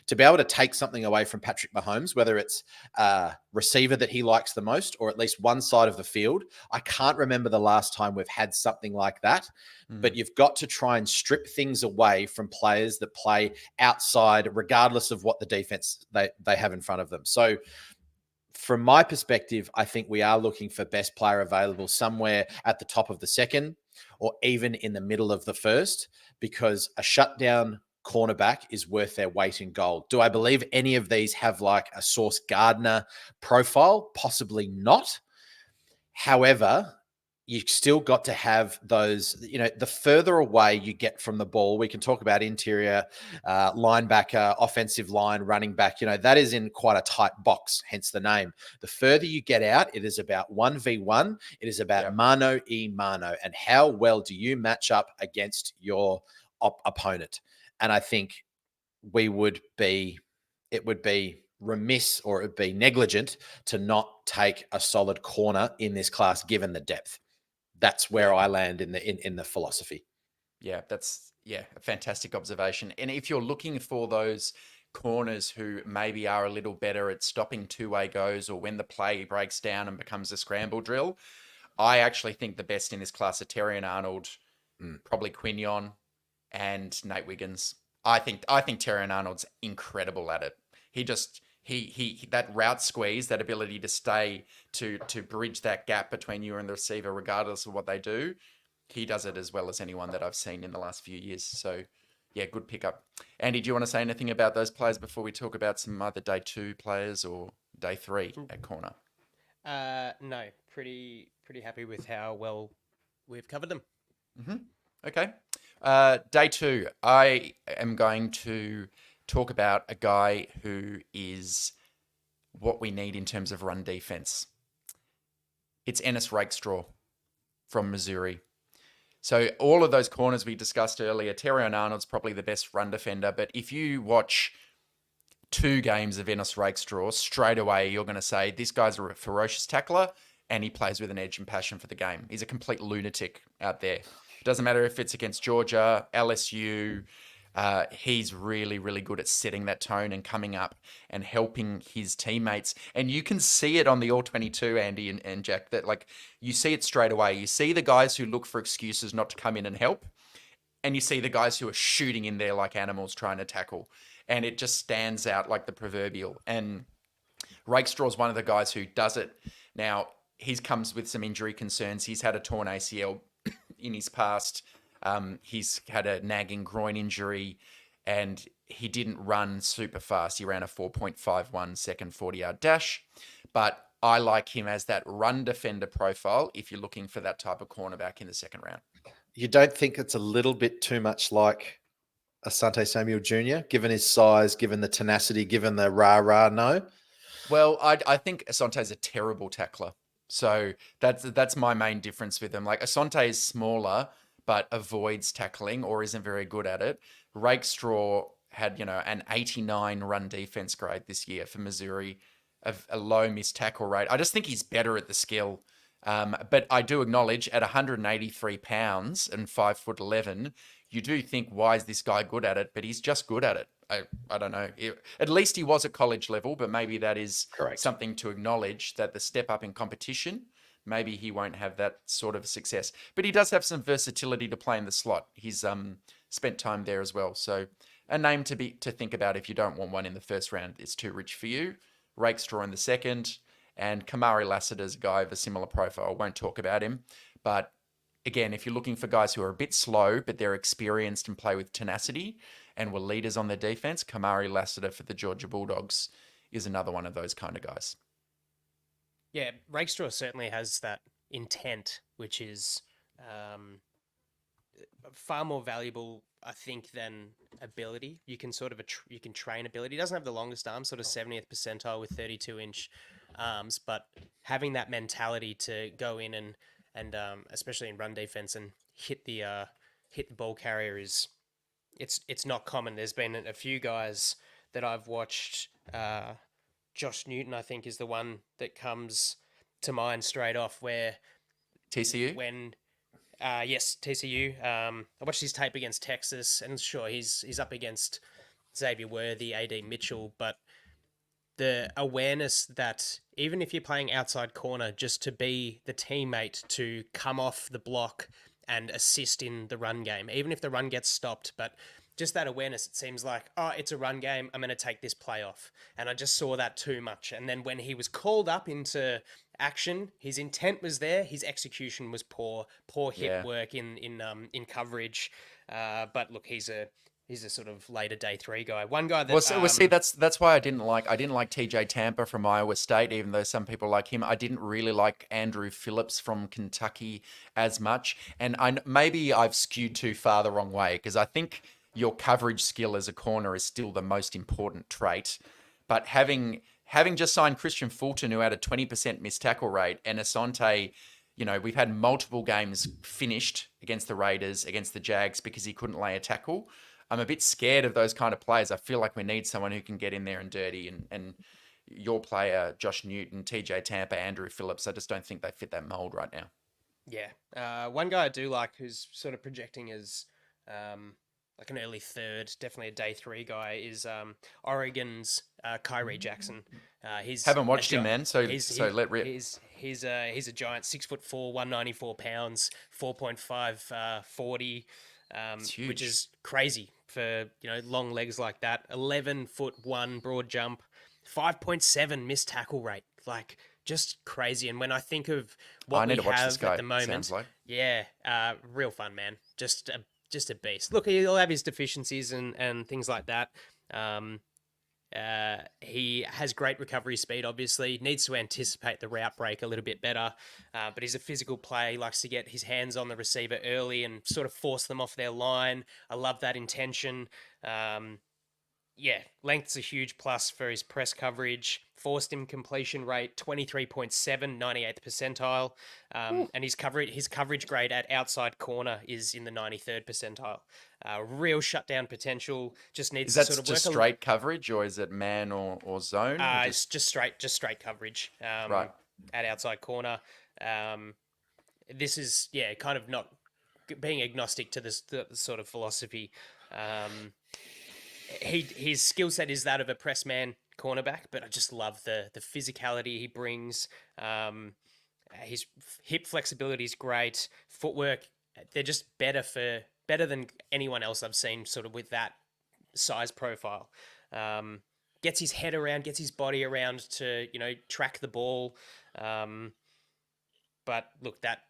Speaker 6: To be able to take something away from Patrick Mahomes, whether it's a receiver that he likes the most or at least one side of the field, I can't remember the last time we've had something like that. But you've got to try and strip things away from players that play outside, regardless of what the defense they have in front of them. So from my perspective, I think we are looking for best player available somewhere at the top of the second or even in the middle of the first, because a shutdown cornerback is worth their weight in gold. Do I believe any of these have like a Sauce Gardner profile? Possibly not. However, you still got to have those, the further away you get from the ball, we can talk about interior, linebacker, offensive line, running back, that is in quite a tight box, hence the name. The further you get out, it is about 1v1. It is about mano e mano and how well do you match up against your opponent. And I think it would be remiss or it would be negligent to not take a solid corner in this class, given the depth. That's where I land in the philosophy.
Speaker 7: Yeah, that's a fantastic observation. And if you're looking for those corners who maybe are a little better at stopping two-way goes or when the play breaks down and becomes a scramble drill, I actually think the best in this class are Terrion Arnold, probably Quinion, and Nate Wiggins. I think Terrion Arnold's incredible at it. He that route squeeze, that ability to stay to bridge that gap between you and the receiver, regardless of what they do, he does it as well as anyone that I've seen in the last few years. So, yeah, good pickup. Andy, do you want to say anything about those players before we talk about some other day 2 players or day 3 at corner?
Speaker 5: No, pretty happy with how well we've covered them.
Speaker 7: Mm-hmm. Okay. Day 2, I am going to talk about a guy who is what we need in terms of run defense. It's Ennis Rakestraw from Missouri. So all of those corners we discussed earlier, Terrion Arnold's probably the best run defender, but if you watch 2 games of Ennis Rakestraw, straight away you're going to say, this guy's a ferocious tackler and he plays with an edge and passion for the game. He's a complete lunatic out there. It doesn't matter if it's against Georgia, LSU, he's really, really good at setting that tone and coming up and helping his teammates. And you can see it on the All-22, Andy and Jack, that like you see it straight away. You see the guys who look for excuses not to come in and help. And you see the guys who are shooting in there like animals trying to tackle. And it just stands out like the proverbial. And Rakestraw is one of the guys who does it. Now, he comes with some injury concerns. He's had a torn ACL in his past. He's had a nagging groin injury and he didn't run super fast. He ran a 4.51 second 40-yard dash, but I like him as that run defender profile if you're looking for that type of cornerback in the second round.
Speaker 6: You don't think it's a little bit too much like Asante Samuel Jr., given his size, given the tenacity, given the rah-rah, no?
Speaker 7: Well, I think Asante's a terrible tackler. So that's my main difference with him. Like Asante is smaller, but avoids tackling or isn't very good at it. Rakestraw had, an 89 run defense grade this year for Missouri, a low missed tackle rate. I just think he's better at the skill. But I do acknowledge at 183 pounds and 5'11", you do think, why is this guy good at it? But he's just good at it. I don't know. At least he was at college level, but maybe that is
Speaker 6: correct.
Speaker 7: Something to acknowledge, that the step up in competition, maybe he won't have that sort of success. But he does have some versatility to play in the slot. He's spent time there as well. So a name to think about if you don't want one in the first round. It's too rich for you. Rakestraw in the second. And Kamari Lassiter's a guy of a similar profile. I won't talk about him. But again, if you're looking for guys who are a bit slow, but they're experienced and play with tenacity and were leaders on their defense, Kamari Lassiter for the Georgia Bulldogs is another one of those kind of guys.
Speaker 5: Yeah, Rakestraw certainly has that intent, which is far more valuable, I think, than ability. You can sort of you can train ability. He doesn't have the longest arms, sort of 70th percentile with 32-inch arms, but having that mentality to go in and especially in run defense and hit the ball carrier is it's not common. There's been a few guys that I've watched. Josh Newton, I think, is the one that comes to mind straight off. Where
Speaker 7: TCU?
Speaker 5: When yes, TCU. I watched his tape against Texas, and sure, he's up against Xavier Worthy, AD Mitchell, but the awareness that even if you're playing outside corner, just to be the teammate to come off the block and assist in the run game, even if the run gets stopped, but just that awareness, it seems like, oh, it's a run game, I'm going to take this play off. And I just saw that too much. And then when he was called up into action, his intent was there, his execution was poor hit work in coverage. But look, he's a sort of later day 3 guy. One guy that
Speaker 7: see, that's why I didn't like TJ Tampa from Iowa State, even though some people like him. I didn't really like Andrew Phillips from Kentucky as much, and maybe I've skewed too far the wrong way, because I think your coverage skill as a corner is still the most important trait. But having just signed Christian Fulton, who had a 20% missed tackle rate, and Asante, we've had multiple games finished against the Raiders, against the Jags, because he couldn't lay a tackle. I'm a bit scared of those kind of players. I feel like we need someone who can get in there and dirty. And your player, Josh Newton, TJ Tampa, Andrew Phillips, I just don't think they fit that mold right now.
Speaker 5: Yeah. One guy I do like who's sort of projecting as like an early 3rd, definitely a day 3 guy, is Oregon's Kyrie Jackson.
Speaker 7: Haven't watched him, man. So let rip.
Speaker 5: He's a giant, 6'4", 194 pounds, 4.5 40, which is crazy for long legs like that. 11'1" broad jump, 5.7 missed tackle rate, like just crazy. And when I think of what we have at the moment, real fun, man. Just a beast. Look, he'll have his deficiencies and things like that. He has great recovery speed, obviously. Needs to anticipate the route break a little bit better. But he's a physical player. He likes to get his hands on the receiver early and sort of force them off their line. I love that intention. Length's a huge plus for his press coverage. Forced him completion rate, 23.7, 98th percentile. And his coverage grade at outside corner is in the 93rd percentile. Real shutdown potential. Just needs to sort of work.
Speaker 7: Is that just straight coverage, or is it man or zone?
Speaker 5: It's just straight coverage.
Speaker 7: Right. At
Speaker 5: outside corner. This is kind of not being agnostic to this the sort of philosophy. His skill set is that of a press man cornerback, but I just love the physicality he brings. His hip flexibility is great. Footwork, they're just better than anyone else I've seen sort of with that size profile. Gets his head around, gets his body around to, track the ball. But look, that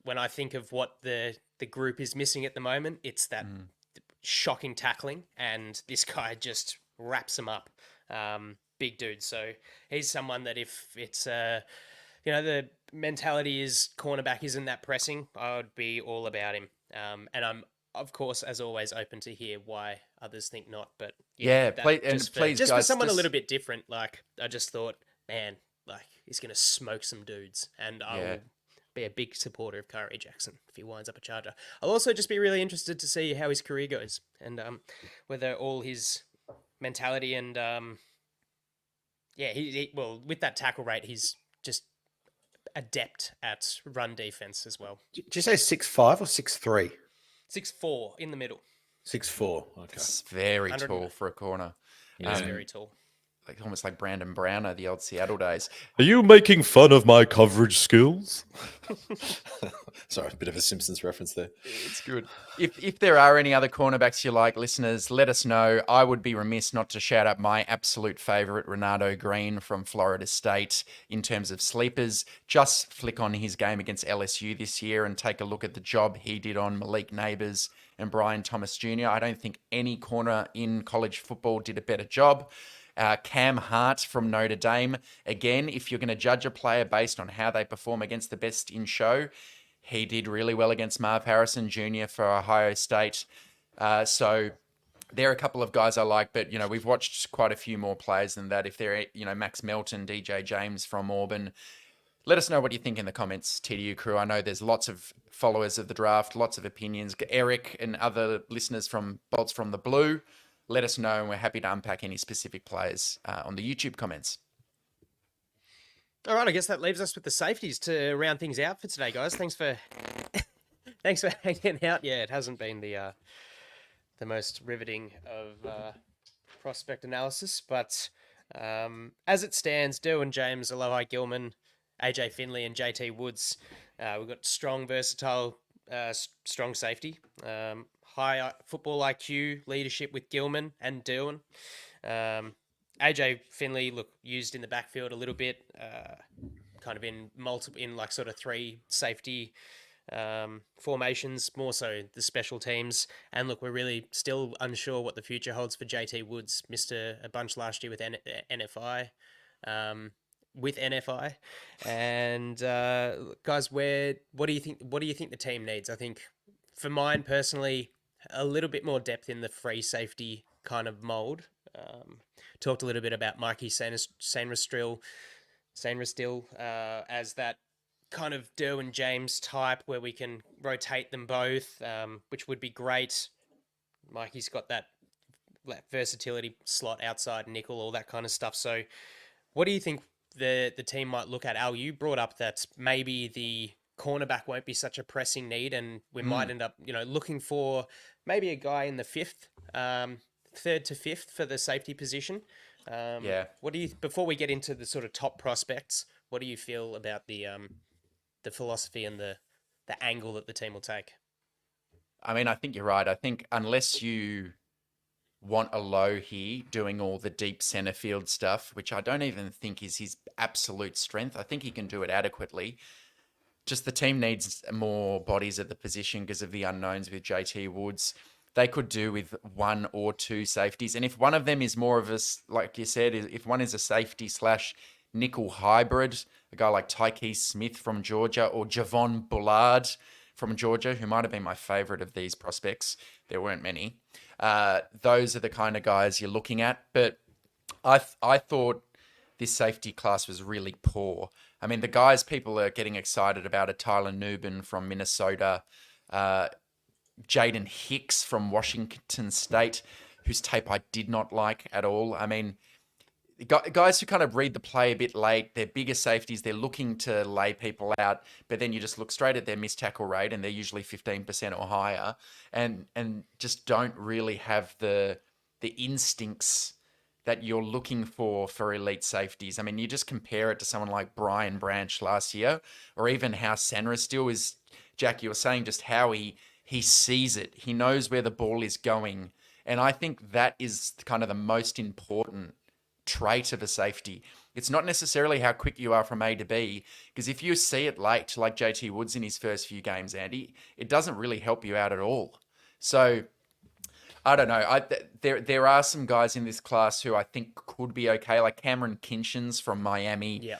Speaker 5: when I think of what the group is missing at the moment, it's that shocking tackling, and this guy just wraps him up. Big dude. So he's someone that if it's the mentality is cornerback isn't that pressing, I would be all about him. And I'm, of course, as always, open to hear why others think not. But
Speaker 7: please, guys,
Speaker 5: for someone a little bit different, like I just thought, man, like he's gonna smoke some dudes, and I will be a big supporter of Kyrie Jackson if he winds up a Charger. I'll also just be really interested to see how his career goes, and whether all his mentality and with that tackle rate, he's just adept at run defense as well.
Speaker 8: Did you say 6'5" or 6'3"?
Speaker 5: 6'4" in the middle.
Speaker 8: 6'4". Okay,
Speaker 7: it's very tall for a corner.
Speaker 5: It's very tall.
Speaker 7: Like almost like Brandon Browner, the old Seattle days.
Speaker 8: Are you making fun of my coverage skills? Sorry, a bit of a Simpsons reference there.
Speaker 7: It's good. If there are any other cornerbacks you like, listeners, let us know. I would be remiss not to shout out my absolute favorite, Renato Green from Florida State, in terms of sleepers. Just flick on his game against LSU this year and take a look at the job he did on Malik Neighbors and Brian Thomas Jr. I don't think any corner in college football did a better job. Cam Hart from Notre Dame. Again, if you're going to judge a player based on how they perform against the best in show, he did really well against Marv Harrison Jr. for Ohio State. So there are a couple of guys I like, but, we've watched quite a few more players than that. If they're, Max Melton, DJ James from Auburn. Let us know what you think in the comments, TDU crew. I know there's lots of followers of the draft, lots of opinions. Eric and other listeners from Bolts from the Blue, let us know, and we're happy to unpack any specific players on the YouTube comments.
Speaker 5: All right, I guess that leaves us with the safeties to round things out for today, guys. Thanks for hanging out. Yeah, it hasn't been the most riveting of prospect analysis, but as it stands, Derwin James, Alohi Gilman, AJ Finley, and JT Woods. We've got strong, versatile, strong safety, high football IQ, leadership with Gilman and Derwin. AJ Finley, used in the backfield a little bit, kind of in sort of three safety formations, more so the special teams. And we're really still unsure what the future holds for JT Woods. Missed a bunch last year with NFI. And guys, what do you think the team needs? I think for mine personally, a little bit more depth in the free safety kind of mold. Talked a little bit about Mikey Sainristil as that kind of Derwin James type where we can rotate them both, which would be great. Mikey's got that versatility, slot, outside, nickel, all that kind of stuff. So what do you think the team might look at? Al, you brought up that maybe the cornerback won't be such a pressing need, and we might end up, looking for maybe a guy in the third to fifth for the safety position. What do you, before we get into the sort of top prospects, what do you feel about the philosophy and the angle that the team will take?
Speaker 7: I mean, I think you're right. I think unless you want Alohi doing all the deep center field stuff, which I don't even think is his absolute strength, I think he can do it adequately. Just the team needs more bodies at the position because of the unknowns with JT Woods. They could do with one or two safeties. And if one of them is more of a, like you said, if one is a safety / nickel hybrid, a guy like Tyke Smith from Georgia or Javon Bullard from Georgia, who might have been my favorite of these prospects. There weren't many. Those are the kind of guys you're looking at. But I thought this safety class was really poor. I mean, the guys people are getting excited about are Tyler Newbin from Minnesota, Jaden Hicks from Washington State, whose tape I did not like at all. I mean, guys who kind of read the play a bit late, they're bigger safeties, they're looking to lay people out, but then you just look straight at their missed tackle rate and they're usually 15% or higher, and just don't really have the instincts that you're looking for elite safeties. I mean, you just compare it to someone like Brian Branch last year, or even how Sainristil is. Jack, you were saying just how he sees it. He knows where the ball is going. And I think that is kind of the most important trait of a safety. It's not necessarily how quick you are from A to B, because if you see it late, like JT Woods in his first few games, Andy, it doesn't really help you out at all. So I don't know. There are some guys in this class who I think could be okay, like Cameron Kinchins from Miami.
Speaker 5: Yeah.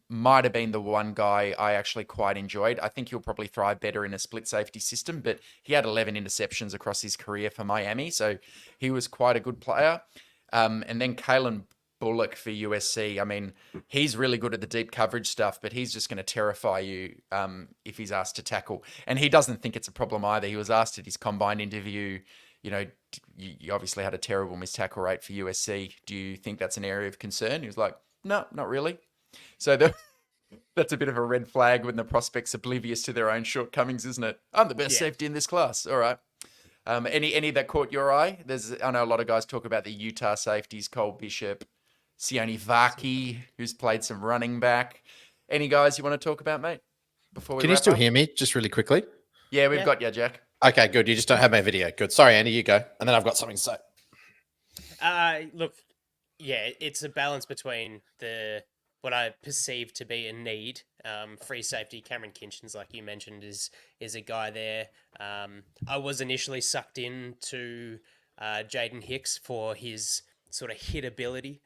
Speaker 7: Might have been the one guy I actually quite enjoyed. I think he'll probably thrive better in a split safety system, but he had 11 interceptions across his career for Miami, so he was quite a good player. And then Kalen Bullock for USC. I mean, he's really good at the deep coverage stuff, but he's just going to terrify you if he's asked to tackle. And he doesn't think it's a problem either. He was asked at his combine interview, you obviously had a terrible missed tackle rate for USC. Do you think that's an area of concern? He was like, no, not really. So that's a bit of a red flag when the prospect's oblivious to their own shortcomings, isn't it? I'm the best safety in this class. All right. Any that caught your eye? I know a lot of guys talk about the Utah safeties, Cole Bishop, Sione Vaki, who's played some running back. Any guys you want to talk about, mate? Before we
Speaker 6: Can you still hear me just really quickly?
Speaker 7: Yeah, we've got you, Jack.
Speaker 6: Okay, good. You just don't have my video. Good. Sorry, Andy, you go. And then I've got something to say.
Speaker 5: Look, yeah, it's a balance between what I perceive to be a need. Free safety, Cameron Kinchins, like you mentioned, is a guy there. I was initially sucked into Jaden Hicks for his sort of hitability,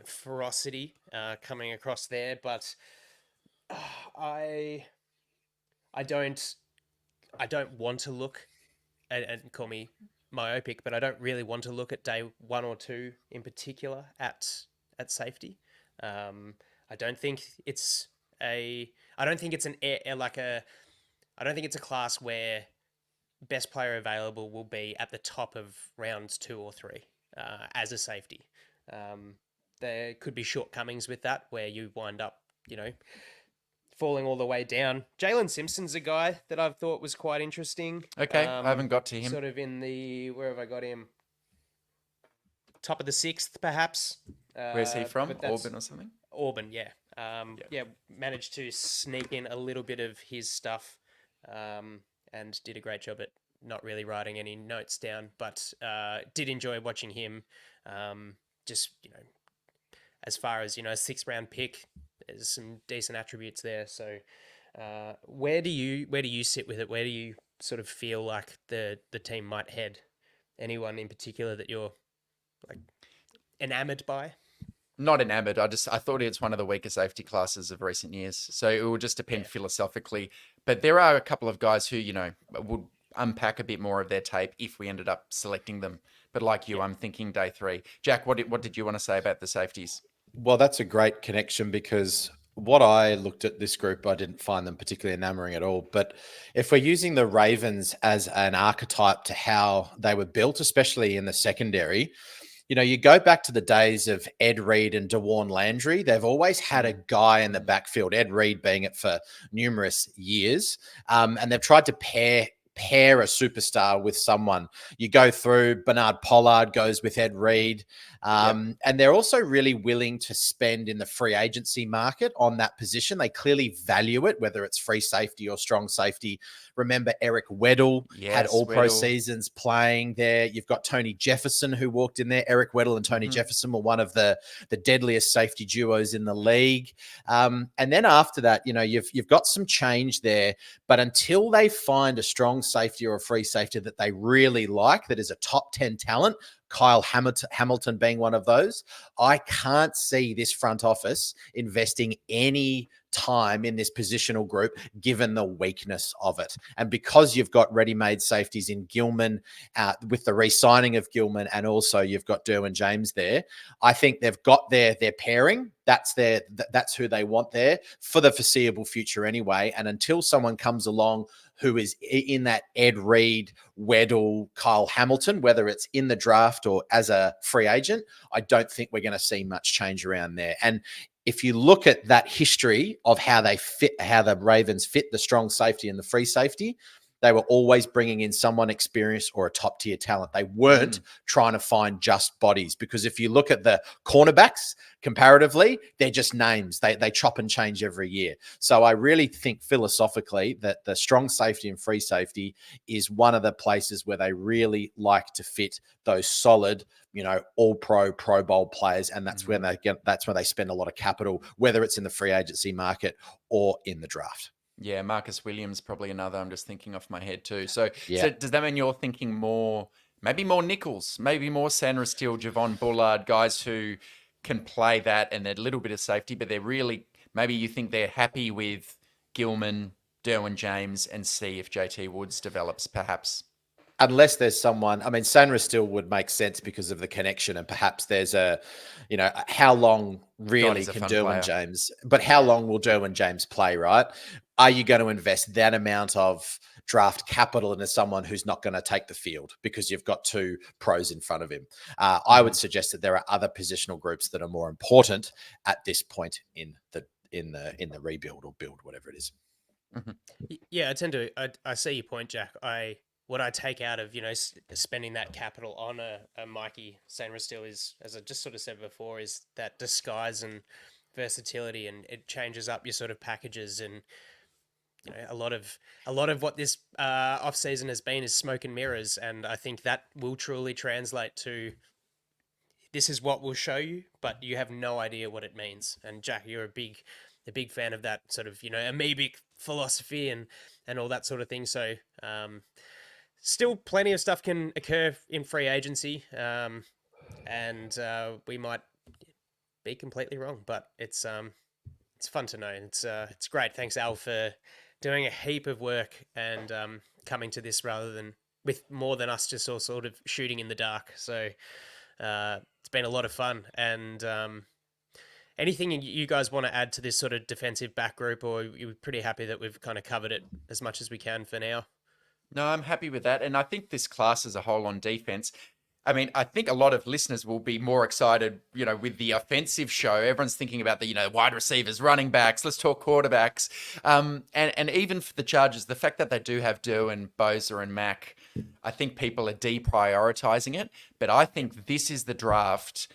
Speaker 5: ferocity coming across there. But I don't want to look and call me myopic, but I don't really want to look at day 1 or 2 in particular at safety. I don't think it's a class where best player available will be at the top of rounds 2 or 3 as a safety. There could be shortcomings with that where you wind up, falling all the way down. Jalen Simpson's a guy that I've thought was quite interesting.
Speaker 7: Okay, I haven't got to him.
Speaker 5: Sort of in the, where have I got him? Top of the 6th, perhaps.
Speaker 7: Where's he from? Auburn or something?
Speaker 5: Auburn, yeah. Managed to sneak in a little bit of his stuff and did a great job at not really writing any notes down, but did enjoy watching him. As far as, a 6th round pick, there's some decent attributes there. So where do you sit with it? Where do you sort of feel like the team might head? Anyone in particular that you're like enamored by?
Speaker 7: Not enamored. I thought it's one of the weaker safety classes of recent years. So it will just depend philosophically. But there are a couple of guys who, would unpack a bit more of their tape if we ended up selecting them. But like you, I'm thinking day 3. Jack, what did you want to say about the safeties?
Speaker 6: Well, that's a great connection because what I looked at this group, I didn't find them particularly enamoring at all. But if we're using the Ravens as an archetype to how they were built, especially in the secondary, you go back to the days of Ed Reed and DeWarn Landry. They've always had a guy in the backfield, Ed Reed being it for numerous years. And they've tried to pair a superstar with someone. You go through, Bernard Pollard goes with Ed Reed. And they're also really willing to spend in the free agency market on that position. They clearly value it, whether it's free safety or strong safety. Remember, Eric Weddle had all-pro seasons playing there. You've got Tony Jefferson who walked in there. Eric Weddle and Tony Jefferson were one of the deadliest safety duos in the league. And then after that, you've got some change there. But until they find a strong safety or a free safety that they really like, that is a top 10 talent, Kyle Hamilton being one of those, I can't see this front office investing any time in this positional group given the weakness of it. And because you've got ready-made safeties in Gilman with the re-signing of Gilman, and also you've got Derwin James there, I think they've got their pairing. That's who they want there for the foreseeable future anyway. And until someone comes along who is in that Ed Reed, Weddle, Kyle Hamilton, whether it's in the draft or as a free agent, I don't think we're going to see much change around there. And if you look at that history of how the Ravens fit the strong safety and the free safety, they were always bringing in someone experienced or a top tier talent. They weren't trying to find just bodies, because if you look at the cornerbacks comparatively, they're just names. They chop and change every year. So I really think philosophically that the strong safety and free safety is one of the places where they really like to fit those solid, all pro bowl players. And that's when that's where they spend a lot of capital, whether it's in the free agency market or in the draft.
Speaker 7: Yeah, Marcus Williams, probably another. I'm just thinking off my head too. So does that mean you're thinking maybe more Nichols, maybe more Sandra Steele, Javon Bullard, guys who can play that and a little bit of safety, but they're really, maybe you think they're happy with Gilman, Derwin James, and see if JT Woods develops perhaps?
Speaker 6: Unless there's someone, Sandra still would make sense because of the connection, and perhaps there's how long really can Derwin James, but how long will Derwin James play, right? Are you going to invest that amount of draft capital into someone who's not going to take the field because you've got 2 pros in front of him? I would suggest that there are other positional groups that are more important at this point in the rebuild or build, whatever it is.
Speaker 5: Yeah, I see your point, Jack. What I take out of, spending that capital on a Mikey Sainristil is, as I just sort of said before, is that disguise and versatility, and it changes up your sort of packages. And a lot of what this off season has been is smoke and mirrors, and I think that will truly translate to, this is what we'll show you, but you have no idea what it means. And Jack, you're a big fan of that sort of amoebic philosophy and all that sort of thing. So still plenty of stuff can occur in free agency, and and we might be completely wrong, but it's fun to know. It's great. Thanks, Al, for doing a heap of work and coming to this rather than with more than us just all sort of shooting in the dark. So it's been a lot of fun. And anything you guys want to add to this sort of defensive back group, or you're pretty happy that we've kind of covered it as much as we can for now?
Speaker 7: No, I'm happy with that. And I think this class as a whole on defense, I mean, I think a lot of listeners will be more excited, with the offensive show. Everyone's thinking about the, wide receivers, running backs. Let's talk quarterbacks. And even for the Chargers, the fact that they do have Dew and Bosa and Mack, I think people are deprioritizing it. But I think this is the draft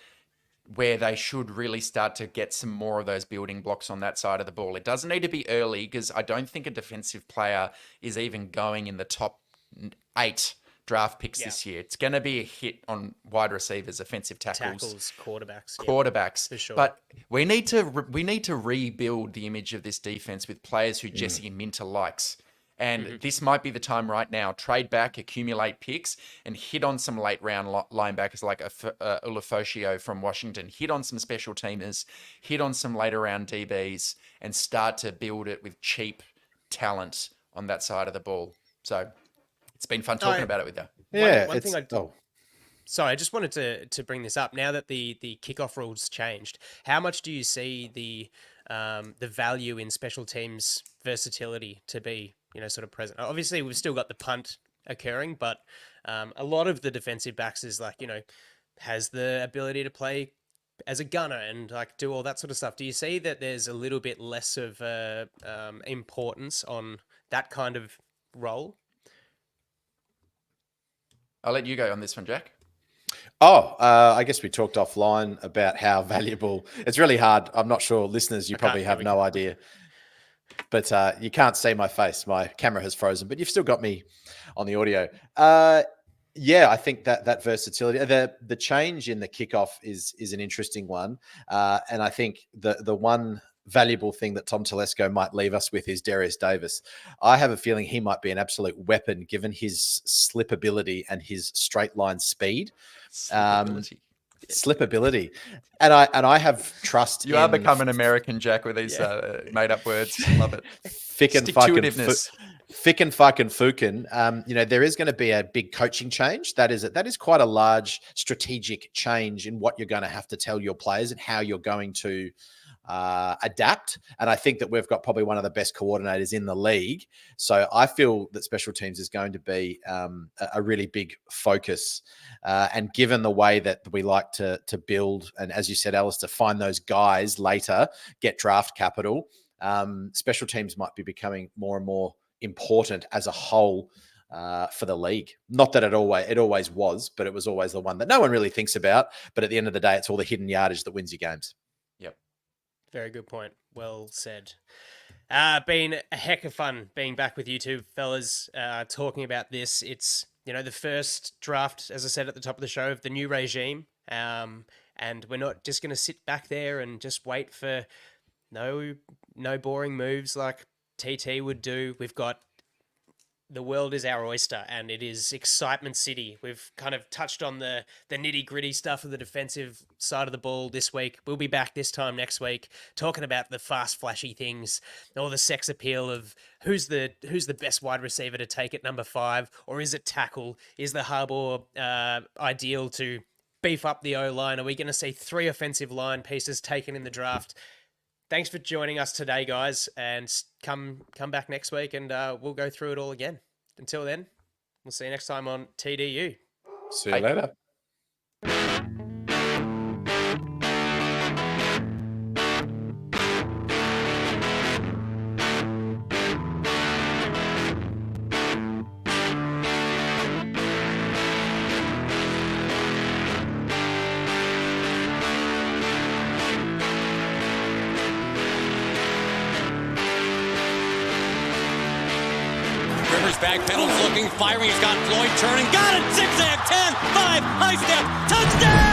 Speaker 7: where they should really start to get some more of those building blocks on that side of the ball. It doesn't need to be early because I don't think a defensive player is even going in the top 8 draft picks this year. It's going to be a hit on wide receivers, offensive tackles, quarterbacks.
Speaker 5: For sure.
Speaker 7: But we need to rebuild the image of this defense with players who Jesse Minter likes. And this might be the time right now. Trade back, accumulate picks, and hit on some late round linebackers like Ulofoshio from Washington. Hit on some special teamers, hit on some later round DBs, and start to build it with cheap talent on that side of the ball. So it's been fun talking about it with you.
Speaker 6: Yeah.
Speaker 5: One thing Sorry, I just wanted to bring this up. Now that the kickoff rules changed, how much do you see the value in special teams versatility to be, sort of present? Obviously, we've still got the punt occurring, but a lot of the defensive backs is like, has the ability to play as a gunner and like do all that sort of stuff. Do you see that there's a little bit less of importance on that kind of role?
Speaker 7: I'll let you go on this one, Jack.
Speaker 6: I guess we talked offline about how valuable. It's really hard. I'm not sure, listeners, you probably have no idea. But you can't see my face. My camera has frozen, but you've still got me on the audio. Yeah, I think that versatility, the change in the kickoff is an interesting one. And I think the one valuable thing that Tom Telesco might leave us with is Darius Davis. I have a feeling he might be an absolute weapon given his slipability and his straight line speed. Slipability. And I have trust.
Speaker 7: You are becoming American, Jack, with these made up words. Love it.
Speaker 6: Fick and fucking fukin. There is going to be a big coaching change. That is quite a large strategic change in what you're going to have to tell your players and how you're going to adapt. And I think that we've got probably one of the best coordinators in the league. So I feel that special teams is going to be a really big focus. And given the way that we like to build, and as you said, Alistair, find those guys later, get draft capital, special teams might be becoming more and more important as a whole for the league. Not that it always was, but it was always the one that no one really thinks about. But at the end of the day, it's all the hidden yardage that wins you games.
Speaker 7: Yep.
Speaker 5: Very good point. Well said. Been a heck of fun being back with you two fellas, talking about this. It's, the first draft, as I said at the top of the show, of the new regime. And we're not just going to sit back there and just wait for no boring moves like TT would do. We've got the world is our oyster, and it is excitement city. We've kind of touched on the nitty gritty stuff of the defensive side of the ball this week. We'll be back this time next week talking about the fast, flashy things, all the sex appeal of who's the best wide receiver to take at number 5, or is it tackle? Is the Harbour ideal to beef up the O-line? Are we going to see 3 offensive line pieces taken in the draft? Thanks for joining us today, guys, and come back next week and we'll go through it all again. Until then, we'll see you next time on TDU.
Speaker 8: See you later.
Speaker 9: Back pedals looking, firing. He's got Floyd turning. Got it. Zigzag. 10, 5, high step. Touchdown.